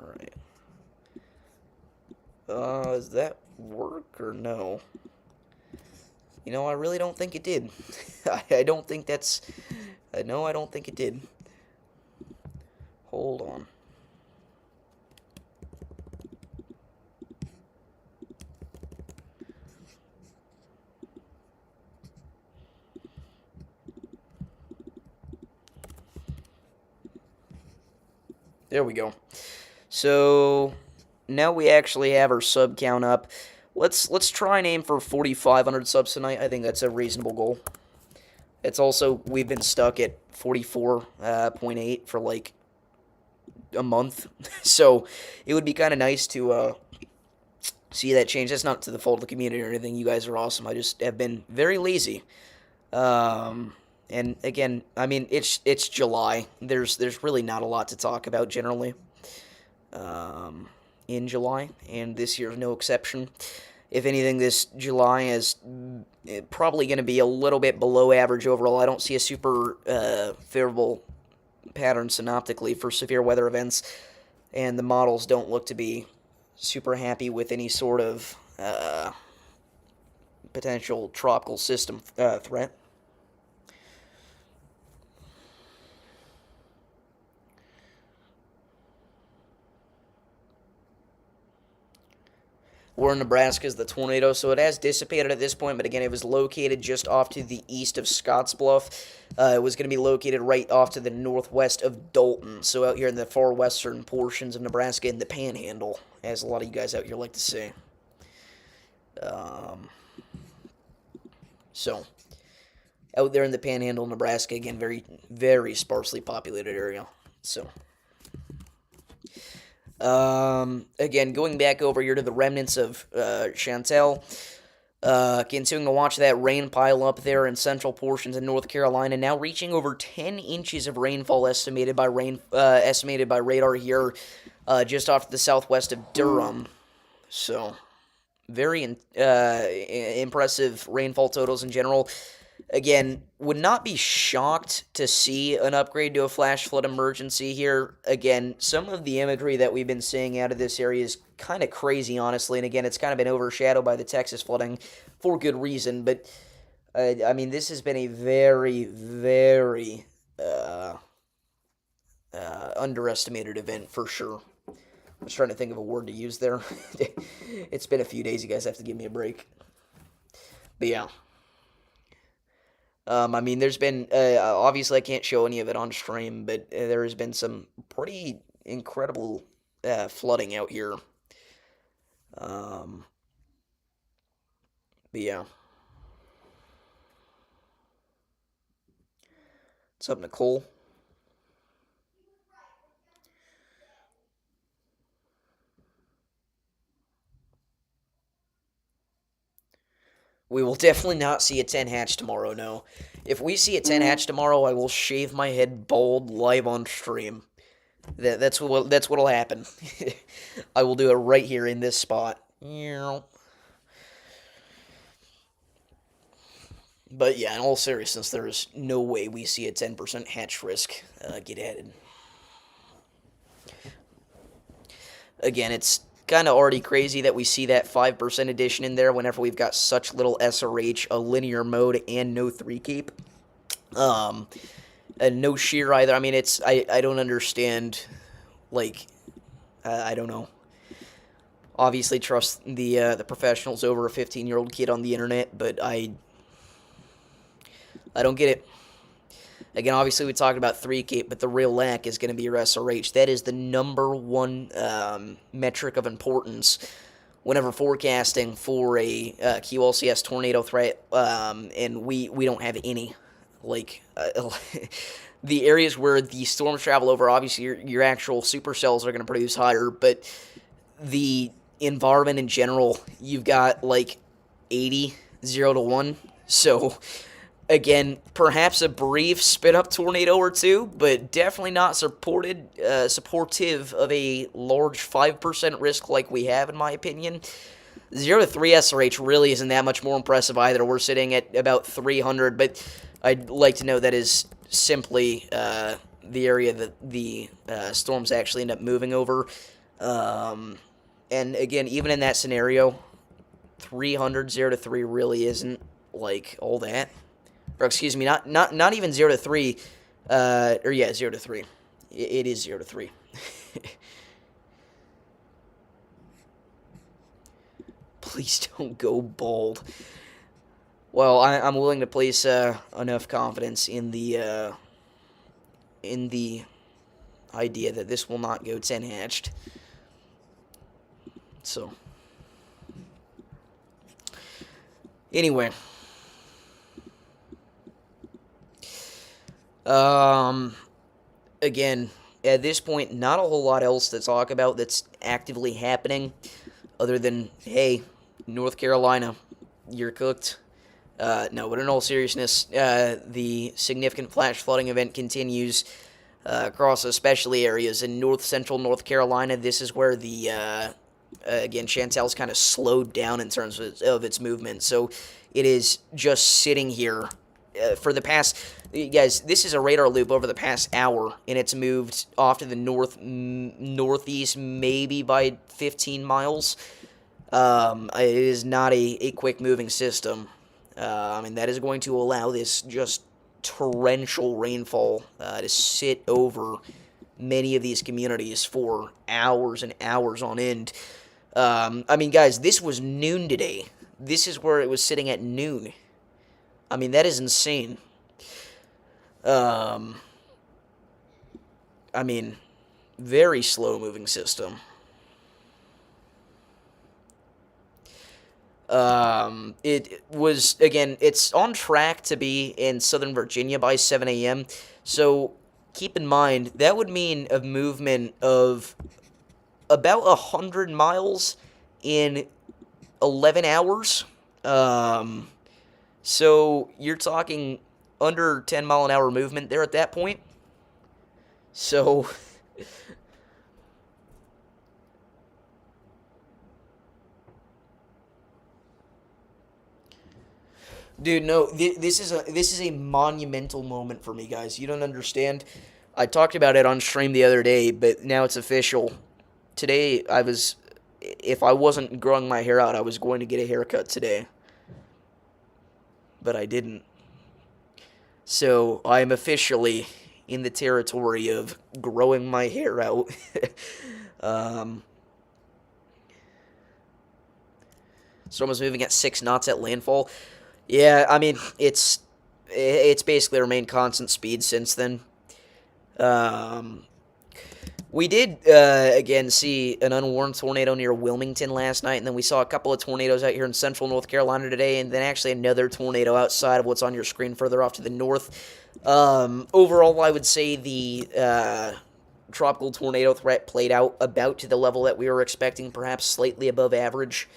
Alright. Does that work or no? You know, I really don't think it did. I don't think that's... No, I don't think it did. Hold on. There we go. So now we actually have our sub count up. Let's try and aim for 4,500 subs tonight. I think that's a reasonable goal. It's also, we've been stuck at 44.8 for like a month. So it would be kind of nice to see that change. That's not to the fault of the community or anything. You guys are awesome. I just have been very lazy. And again, I mean, it's July. There's really not a lot to talk about generally in July, and this year's no exception. If anything, this July is probably going to be a little bit below average overall. I don't see a super favorable pattern synoptically for severe weather events, and the models don't look to be super happy with any sort of potential tropical system threat. We're in Nebraska is the tornado, so it has dissipated at this point, but again, it was located just off to the east of Scottsbluff. It was going to be located right off to the northwest of Dalton, so out here in the far western portions of Nebraska in the Panhandle, as a lot of you guys out here like to say. So, out there in the Panhandle, Nebraska, again, very, very sparsely populated area, so... Again, going back over here to the remnants of, Chantel, continuing to watch that rain pile up there in central portions of North Carolina, now reaching over 10 inches of rainfall estimated by radar here, just off to the southwest of Durham, so, very, impressive rainfall totals in general. Again, would not be shocked to see an upgrade to a flash flood emergency here. Again, some of the imagery that we've been seeing out of this area is kind of crazy, honestly. And again, it's kind of been overshadowed by the Texas flooding for good reason. But, I mean, this has been a very, very underestimated event for sure. I was trying to think of a word to use there. It's been a few days. You guys have to give me a break. But, yeah. I mean, there's been, obviously I can't show any of it on stream, but there has been some pretty incredible flooding out here. But yeah. What's up, Nicole? We will definitely not see a 10 hatch tomorrow, no. If we see a 10 hatch tomorrow, I will shave my head bald live on stream. That's what'll happen. I will do it right here in this spot. But yeah, in all seriousness, there is no way we see a 10% hatch risk get added. Again, it's kind of already crazy that we see that 5% addition in there whenever we've got such little SRH, a linear mode, and no 3 keep. And no shear either. I mean, I don't understand, like, I don't know. Obviously trust the professionals over a 15-year-old kid on the internet, but I don't get it. Again, obviously we talked about 3 keep, but the real lack is going to be your SRH. That is the number one metric of importance whenever forecasting for a QLCS tornado threat, and we don't have any. Like, the areas where the storms travel over, obviously your actual supercells are going to produce higher, but the environment in general, you've got like 80, 0 to 1. So, again, perhaps a brief spin-up tornado or two, but definitely not supportive of a large 5% risk like we have, in my opinion. 0 to 3 SRH really isn't that much more impressive either. We're sitting at about 300, but I'd like to know that is simply the area that the storms actually end up moving over. And again, even in that scenario, 300, 0 to 3 really isn't like all that. Or excuse me, not even 0 to 3, 0 to 3. It is 0 to 3. Please don't go bald. Well, I'm willing to place enough confidence in the idea that this will not go 10 hatched. So, anyway, again, at this point, not a whole lot else to talk about that's actively happening, other than, hey, North Carolina, you're cooked. No, but in all seriousness, the significant flash flooding event continues across especially areas in north-central North Carolina. This is where the, again, Chantel's kind of slowed down in terms of its movement. So it is just sitting here for the past, guys, this is a radar loop over the past hour, and it's moved off to the northeast maybe by 15 miles. It is not a quick-moving system. And that is going to allow this just torrential rainfall to sit over many of these communities for hours and hours on end. I mean, guys, this was noon today. This is where it was sitting at noon. I mean, that is insane. I mean, very slow-moving system. It was, again, it's on track to be in Southern Virginia by 7 a.m., so keep in mind, that would mean a movement of about 100 miles in 11 hours. So you're talking under 10-mile-an-hour movement there at that point. So dude, no, this is a monumental moment for me, guys. You don't understand. I talked about it on stream the other day, but now it's official. Today, if I wasn't growing my hair out, I was going to get a haircut today. But I didn't. So, I am officially in the territory of growing my hair out. Storm was moving at 6 knots at landfall. Yeah, I mean, it's basically remained constant speed since then. We did, again, see an unwarned tornado near Wilmington last night, and then we saw a couple of tornadoes out here in central North Carolina today, and then actually another tornado outside of what's on your screen further off to the north. Overall, I would say the tropical tornado threat played out about to the level that we were expecting, perhaps slightly above average.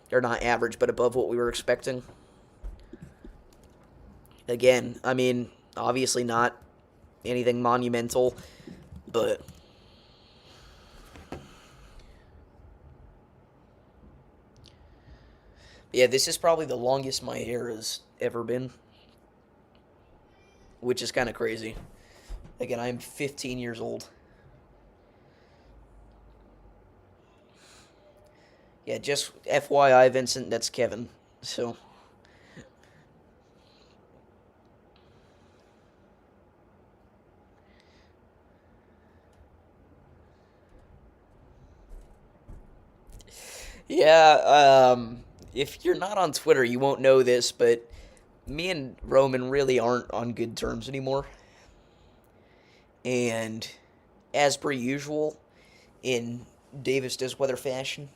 Or not average, but above what we were expecting. Again, I mean, obviously not anything monumental, but yeah, this is probably the longest my hair has ever been, which is kind of crazy. Again, I'm 15 years old. Yeah, just FYI, Vincent, that's Kevin. So, yeah, if you're not on Twitter, you won't know this, but me and Roman really aren't on good terms anymore. And as per usual, in Davis Does Weather fashion,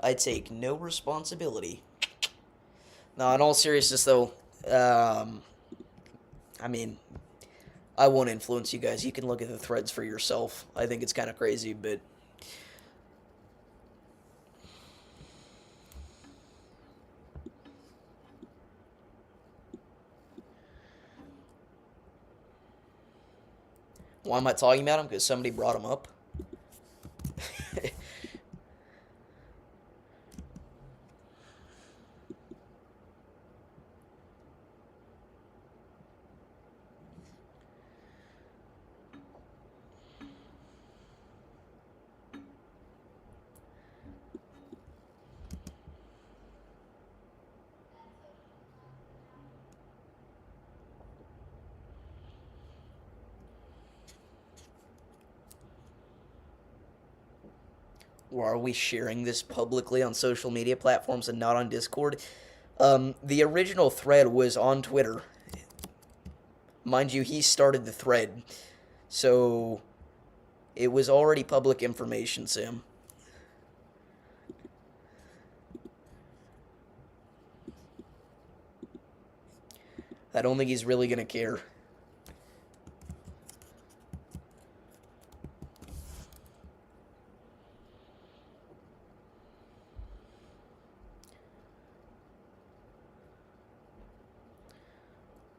I take no responsibility. Now, in all seriousness, though, I mean, I won't influence you guys. You can look at the threads for yourself. I think it's kind of crazy, but why am I talking about him? Because somebody brought him up. Or are we sharing this publicly on social media platforms and not on Discord? The original thread was on Twitter. Mind you, he started the thread. So, it was already public information, Sam. I don't think he's really gonna care.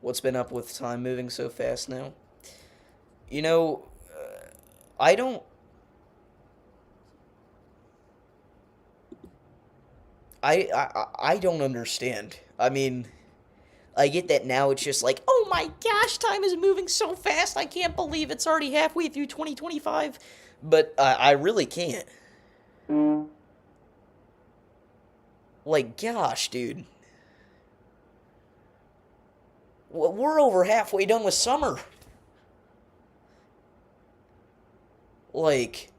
What's been up with time moving so fast now? You know, I don't. I don't understand. I mean, I get that now it's just like, oh my gosh, time is moving so fast. I can't believe it's already halfway through 2025. But I really can't. Like, gosh, dude. We're over halfway done with summer. Like,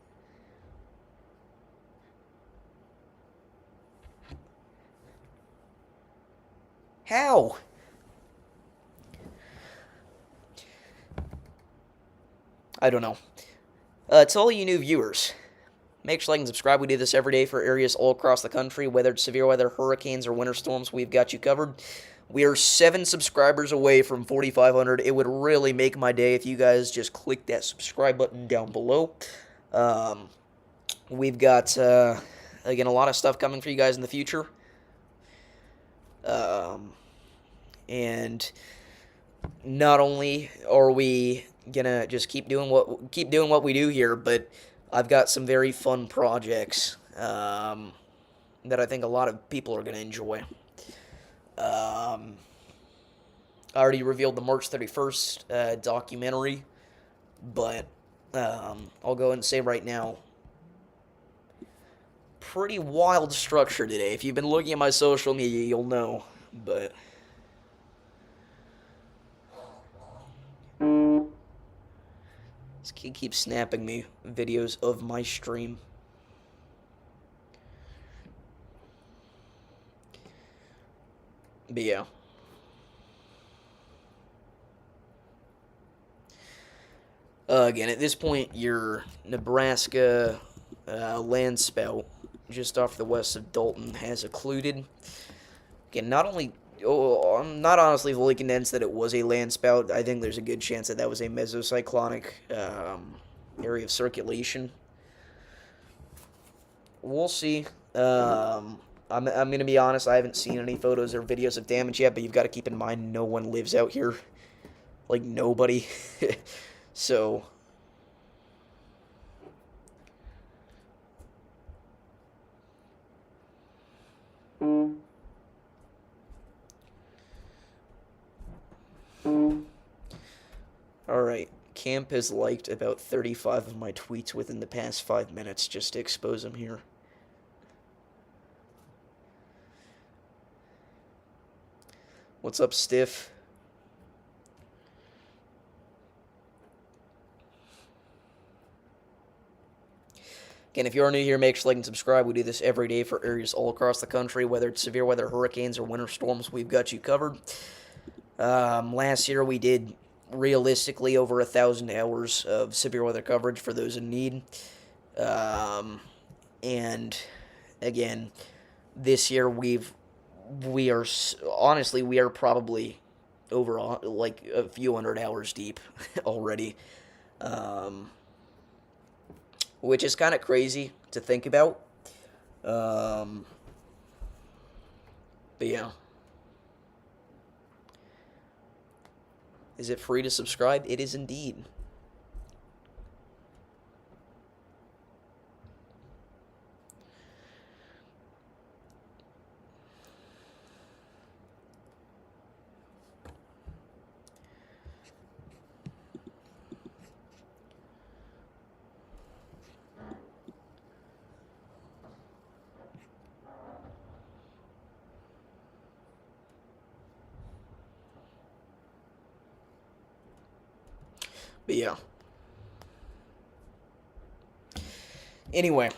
how? I don't know. To all you new viewers, make sure to like and subscribe. We do this every day for areas all across the country, whether it's severe weather, hurricanes, or winter storms. We've got you covered. We are 7 subscribers away from 4,500. It would really make my day if you guys just click that subscribe button down below. We've got, again, a lot of stuff coming for you guys in the future. And not only are we gonna just keep doing what we do here, but I've got some very fun projects that I think a lot of people are gonna enjoy. I already revealed the March 31st documentary, but I'll go ahead and say right now, pretty wild structure today. If you've been looking at my social media, you'll know, but this kid keeps snapping me videos of my stream. But yeah. Again, at this point, your Nebraska land spout just off the west of Dalton has occluded. Again, I'm not honestly fully convinced that it was a land spout. I think there's a good chance that that was a mesocyclonic area of circulation. We'll see. I'm going to be honest, I haven't seen any photos or videos of damage yet, but you've got to keep in mind no one lives out here. like nobody. So, alright. Camp has liked about 35 of my tweets within the past 5 minutes just to expose him here. What's up, Stiff? Again, if you are new here, make sure to like and subscribe. We do this every day for areas all across the country, whether it's severe weather, hurricanes, or winter storms, we've got you covered. Last year we did realistically over 1,000 hours of severe weather coverage for those in need. And again, this year we are honestly we are probably over like a few hundred hours deep already, which is kind of crazy to think about. But yeah. Is it free to subscribe? It is indeed. But yeah. Anyway.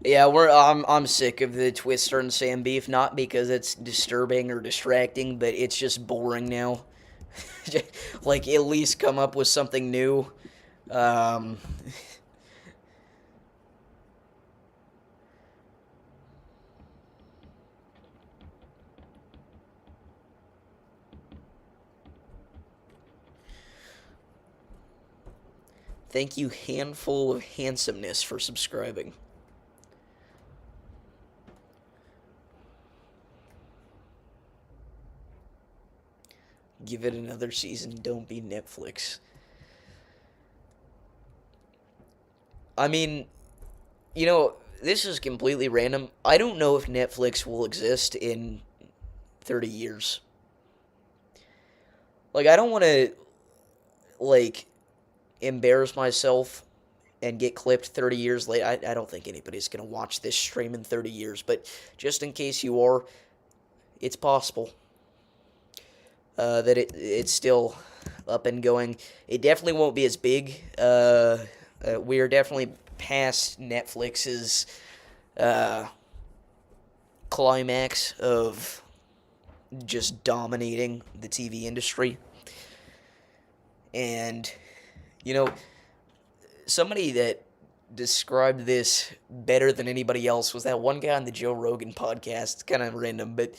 Yeah, I'm sick of the Twister and Sam beef, not because it's disturbing or distracting, but it's just boring now. Like, at least come up with something new. Um, Thank you, Handful of Handsomeness, for subscribing. Give it another season. Don't be Netflix. I mean, this is completely random. I don't know if Netflix will exist in 30 years. Like, I don't want to, like, embarrass myself and get clipped 30 years later. I don't think anybody's going to watch this stream in 30 years, but just in case you are, it's possible that it's still up and going. It definitely won't be as big. We are definitely past Netflix's climax of just dominating the TV industry. And, somebody that described this better than anybody else was that one guy on the Joe Rogan podcast. It's kind of random, but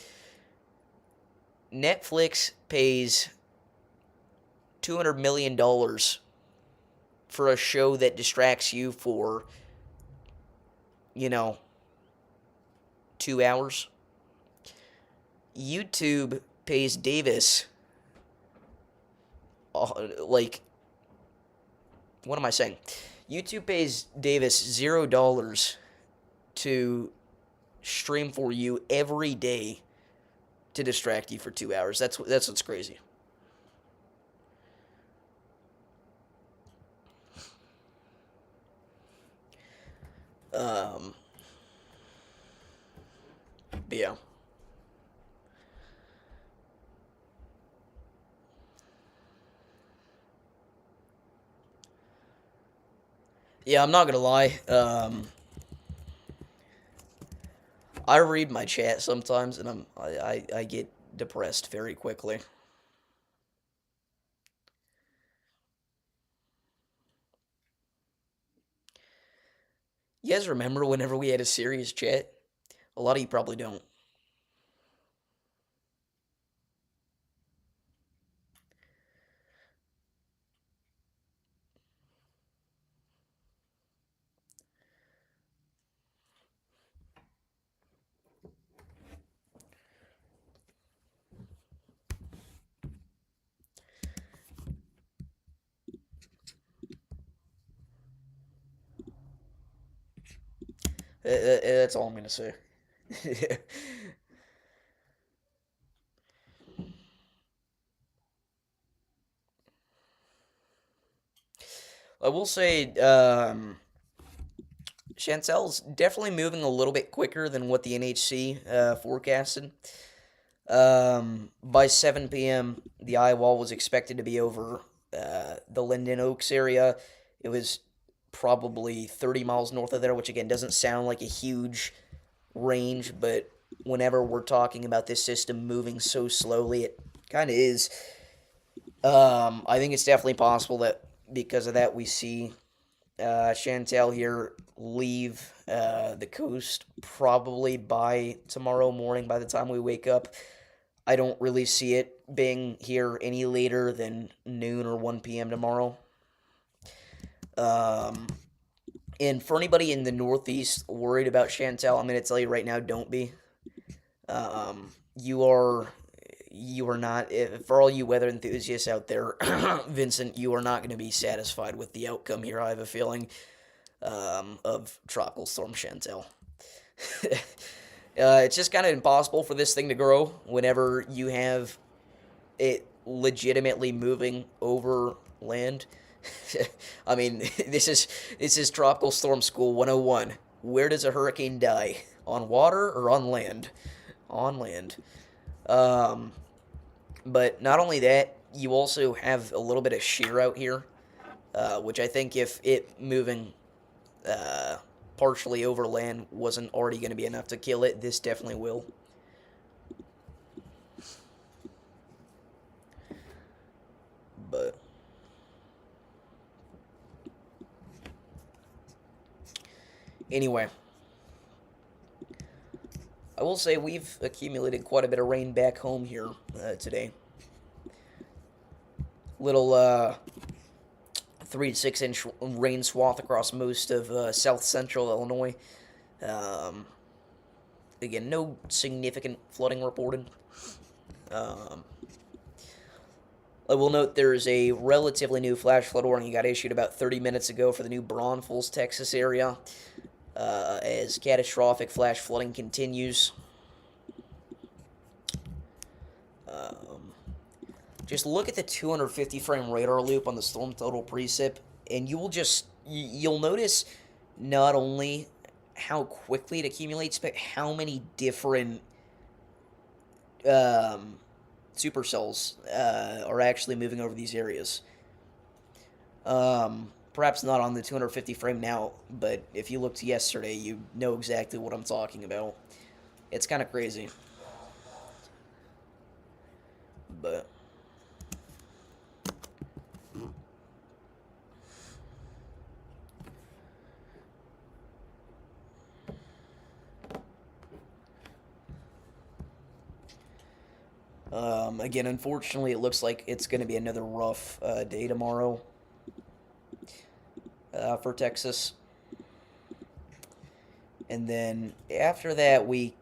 Netflix pays $200 million for a show that distracts you for, 2 hours. YouTube pays Davis, what am I saying? YouTube pays Davis $0 to stream for you every day to distract you for 2 hours. That's what's crazy. But yeah. Yeah, I'm not gonna lie. I read my chat sometimes, and I get depressed very quickly. You guys remember whenever we had a serious chat? A lot of you probably don't. That's all I'm gonna say. I will say, Chancel's definitely moving a little bit quicker than what the NHC forecasted. By 7 p.m., the eye wall was expected to be over the Linden Oaks area. It was probably 30 miles north of there, which again doesn't sound like a huge range, but whenever we're talking about this system moving so slowly, it kind of is. I think it's definitely possible that because of that, we see Chantel here leave the coast probably by tomorrow morning by the time we wake up. I don't really see it being here any later than noon or 1 p.m. tomorrow. Um, and for anybody in the Northeast worried about Chantel, I'm going to tell you right now, don't be. Um, you are you are not, for all you weather enthusiasts out there, Vincent, you are not going to be satisfied with the outcome here. I have a feeling of Tropical Storm Chantel. It's just kind of impossible for this thing to grow whenever you have it legitimately moving over land. I mean, this is Tropical Storm School 101. Where does a hurricane die? On water or on land? On land. Um, but not only that, you also have a little bit of shear out here, which I think if it moving uh, partially over land wasn't already going to be enough to kill it, this definitely will. But anyway, I will say we've accumulated quite a bit of rain back home here today. Little 3 to 6 inch rain swath across most of south central Illinois. Um, Again, no significant flooding reported. Um, I will note there is a relatively new flash flood warning that got issued about 30 minutes ago for the new Braunfels, Texas area, as catastrophic flash flooding continues. Um, just look at the 250 frame radar loop on the storm total precip, and you'll notice not only how quickly it accumulates, but how many different um, supercells are actually moving over these areas. Perhaps not on the 250 frame now, but if you looked yesterday, you know exactly what I'm talking about. It's kind of crazy. But again, unfortunately, it looks like it's going to be another rough day tomorrow for Texas. And then after that, we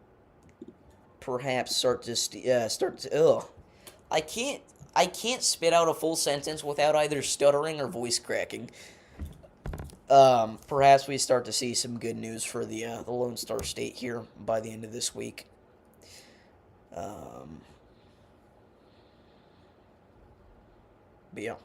perhaps start to. Ugh, I can't. I can't spit out a full sentence without either stuttering or voice cracking. Perhaps we start to see some good news for the Lone Star State here by the end of this week. Um, but yeah.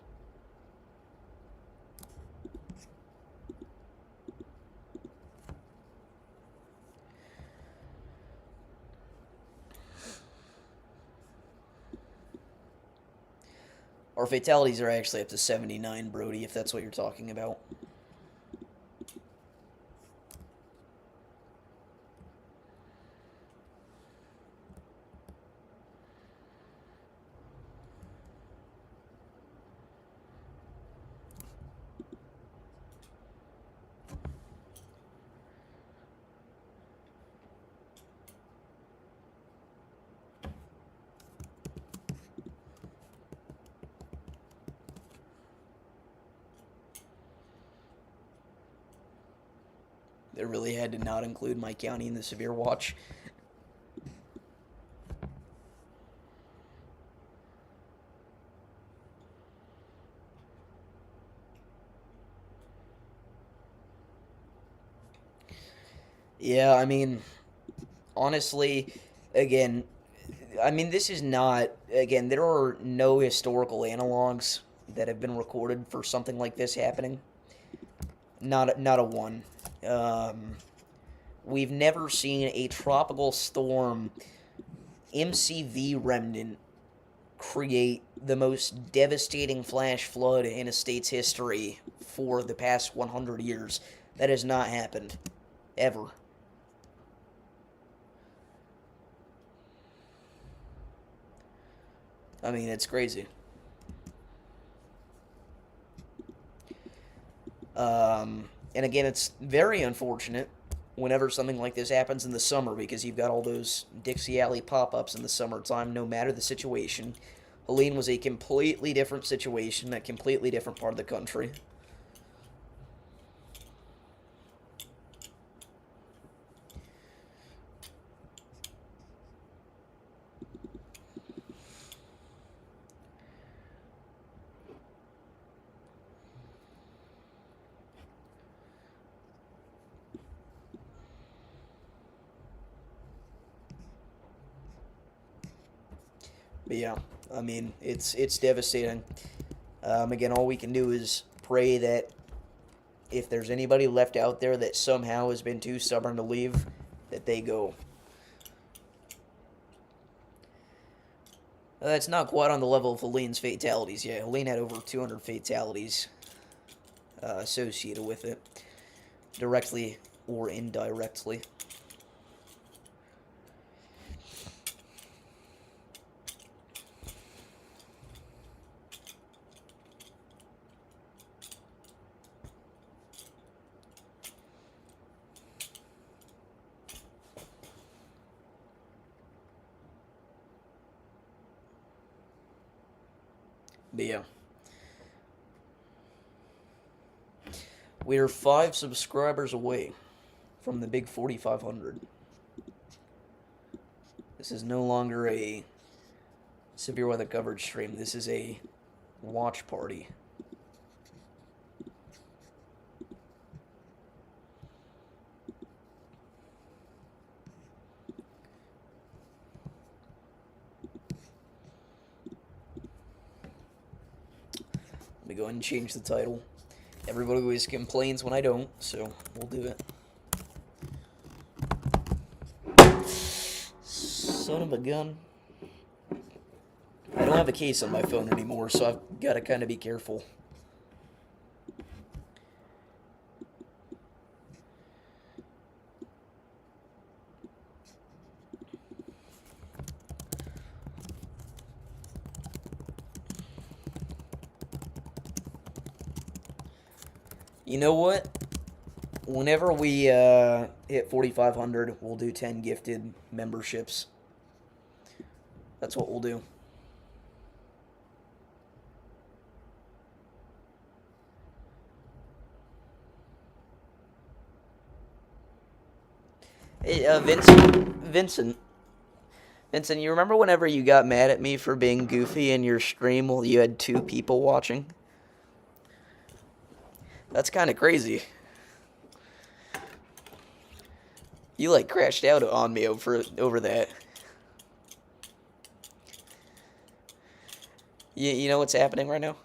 Our fatalities are actually up to 79, Brody, if that's what you're talking about. They really had to not include my county in the severe watch. Yeah, I mean, honestly, again, I mean, this is not, again, there are no historical analogs that have been recorded for something like this happening. Not a one. Um, we've never seen a tropical storm MCV remnant create the most devastating flash flood in a state's history for the past 100 years. That has not happened. Ever. I mean, it's crazy. And again, it's very unfortunate whenever something like this happens in the summer because you've got all those Dixie Alley pop ups in the summertime, no matter the situation. Helene was a completely different situation, a completely different part of the country. But yeah, I mean, it's devastating. Again, all we can do is pray that if there's anybody left out there that somehow has been too stubborn to leave, that they go. That's not quite on the level of Helene's fatalities yet. Helene had over 200 fatalities associated with it, directly or indirectly. But yeah. We're 5 subscribers away from the big 4,500. This is no longer a severe weather coverage stream. This is a watch party. Let me go ahead and change the title. Everybody always complains when I don't, so we'll do it. Son of a gun. I don't have a case on my phone anymore, so I've got to kind of be careful. You know what? Whenever we hit 4,500, we'll do 10 gifted memberships. That's what we'll do. Hey, Vincent, you remember whenever you got mad at me for being goofy in your stream while you had 2 people watching? That's kind of crazy. You like crashed out on me over that. You know what's happening right now?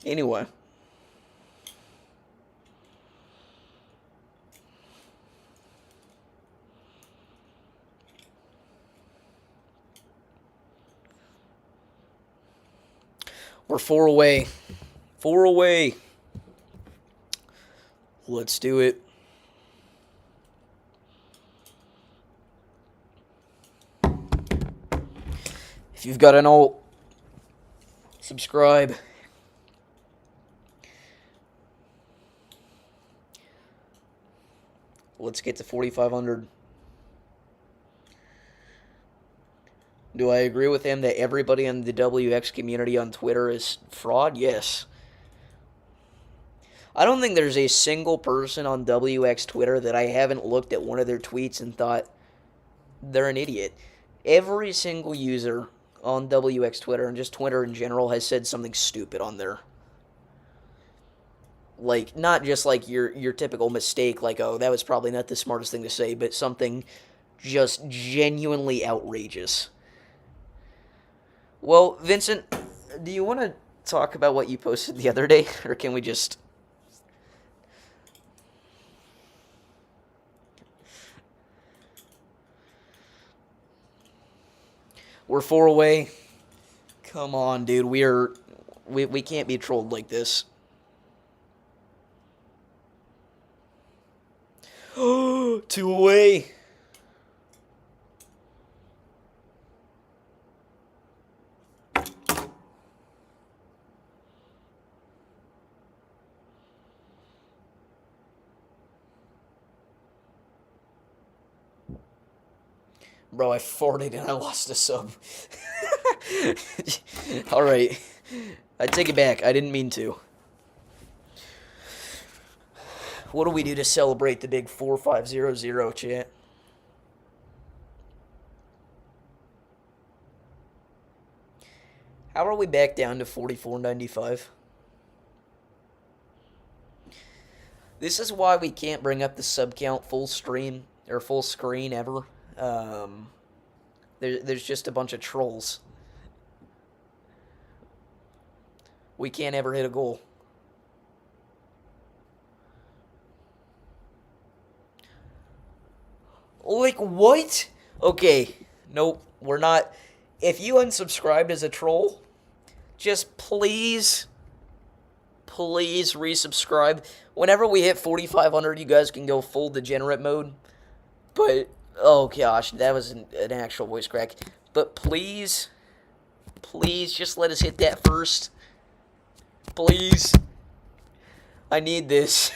Anyway. We're 4 away. 4 away. Let's do it. If you've got an alt, subscribe. Let's get to 4,500. Do I agree with him that everybody in the WX community on Twitter is fraud? Yes. I don't think there's a single person on WX Twitter that I haven't looked at one of their tweets and thought they're an idiot. Every single user on WX Twitter and just Twitter in general has said something stupid on there. Like, not just like your typical mistake, like, oh, that was probably not the smartest thing to say, but something just genuinely outrageous. Well, Vincent, do you want to talk about what you posted the other day, or can we just... We're 4 away. Come on, dude. We can't be trolled like this. 2 away. Bro, I farted and I lost a sub. Alright. I take it back. I didn't mean to. What do we do to celebrate the big 4500, chat? How are we back down to 4495? This is why we can't bring up the sub count full stream or full screen ever. There's just a bunch of trolls. We can't ever hit a goal. Like, what? Okay, nope, we're not. If you unsubscribed as a troll, just please resubscribe. Whenever we hit 4,500, you guys can go full degenerate mode. But, oh gosh, that was an actual voice crack. But please just let us hit that first. Please. I need this.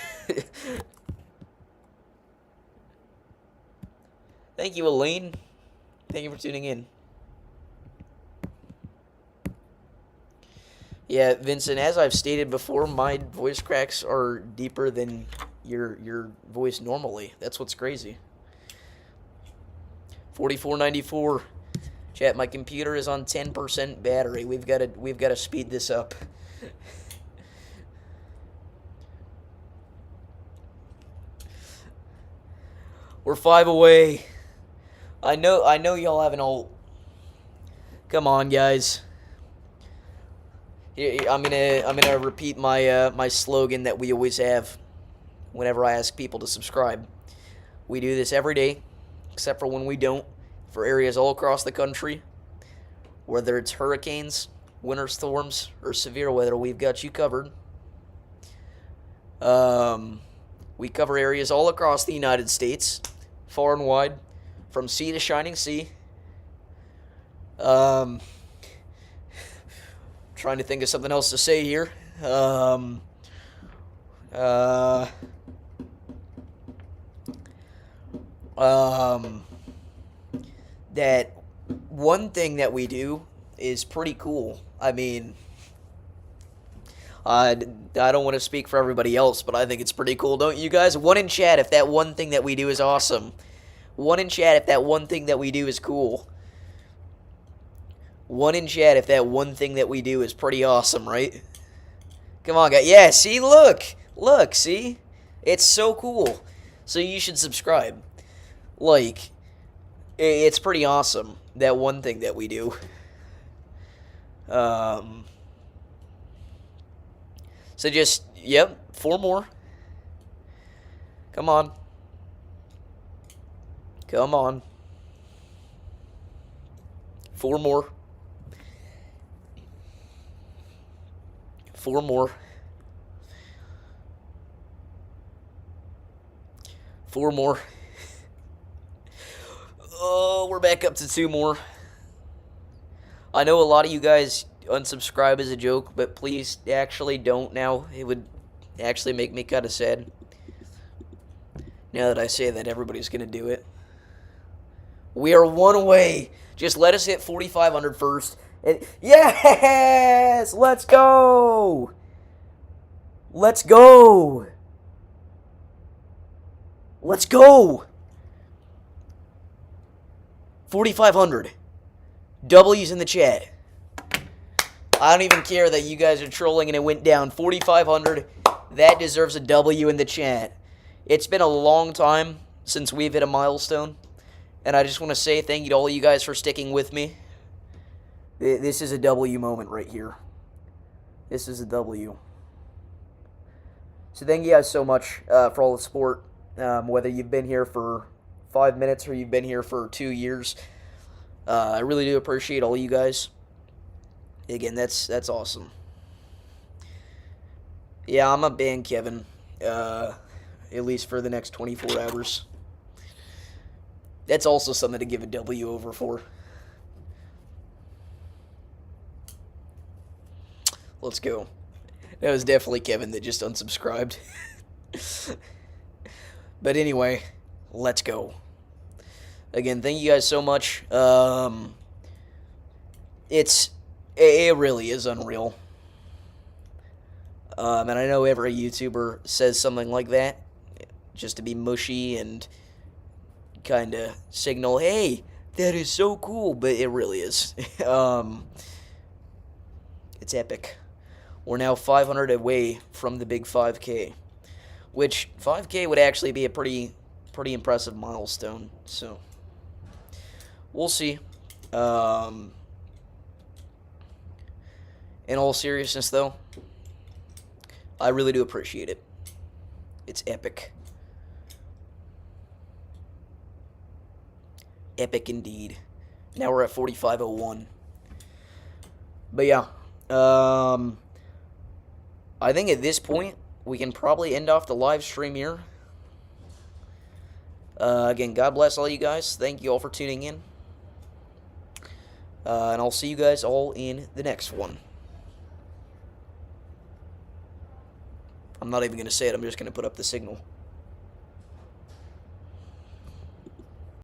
Thank you, Elaine. Thank you for tuning in. Yeah, Vincent, as I've stated before, my voice cracks are deeper than your voice normally. That's what's crazy. 4494. Chat, my computer is on 10% battery. We've got to speed this up. We're 5 away. I know y'all have an ult. Come on, guys. I'm gonna repeat my my slogan that we always have whenever I ask people to subscribe. We do this every day, except for when we don't, for areas all across the country. Whether it's hurricanes, winter storms, or severe weather, we've got you covered. We cover areas all across the United States, far and wide, from sea to shining sea. Trying to think of something else to say here. That one thing that we do is pretty cool. I mean, I don't want to speak for everybody else, but I think it's pretty cool, don't you guys? One in chat if that one thing that we do is awesome. One in chat if that one thing that we do is cool. One in chat if that one thing that we do is pretty awesome, right? Come on, guys. Yeah, see, look, see? It's so cool. So you should subscribe. Like, it's pretty awesome, that one thing that we do. So just, yep, 4 more. Come on. Come on. 4 more. 4 more. 4 more. Oh, we're back up to 2 more. I know a lot of you guys unsubscribe as a joke, but please actually don't now. It would actually make me kind of sad. Now that I say that, everybody's going to do it. We are 1 away. Just let us hit 4,500 first. And yes! Let's go! Let's go! Let's go! 4,500. W's in the chat. I don't even care that you guys are trolling and it went down. 4,500. That deserves a W in the chat. It's been a long time since we've hit a milestone, and I just want to say thank you to all you guys for sticking with me. This is a W moment right here. This is a W. So thank you guys so much for all the support, whether you've been here for 5 minutes or you've been here for 2 years. I really do appreciate all you guys. Again, that's awesome. Yeah, I'm a ban Kevin, at least for the next 24 hours. That's also something to give a W over for. Let's go. That was definitely Kevin that just unsubscribed. But anyway, let's go. Again, thank you guys so much. It really is unreal. And I know every YouTuber says something like that, just to be mushy and kind of signal, hey, that is so cool, but it really is. It's epic. We're now 500 away from the big 5K, which 5K would actually be a pretty impressive milestone, so we'll see. In all seriousness, though, I really do appreciate it. It's epic. Epic indeed. Now we're at 4501. But yeah, I think at this point, we can probably end off the live stream here. Again, God bless all you guys. Thank you all for tuning in. And I'll see you guys all in the next one. I'm not even going to say it. I'm just going to put up the signal.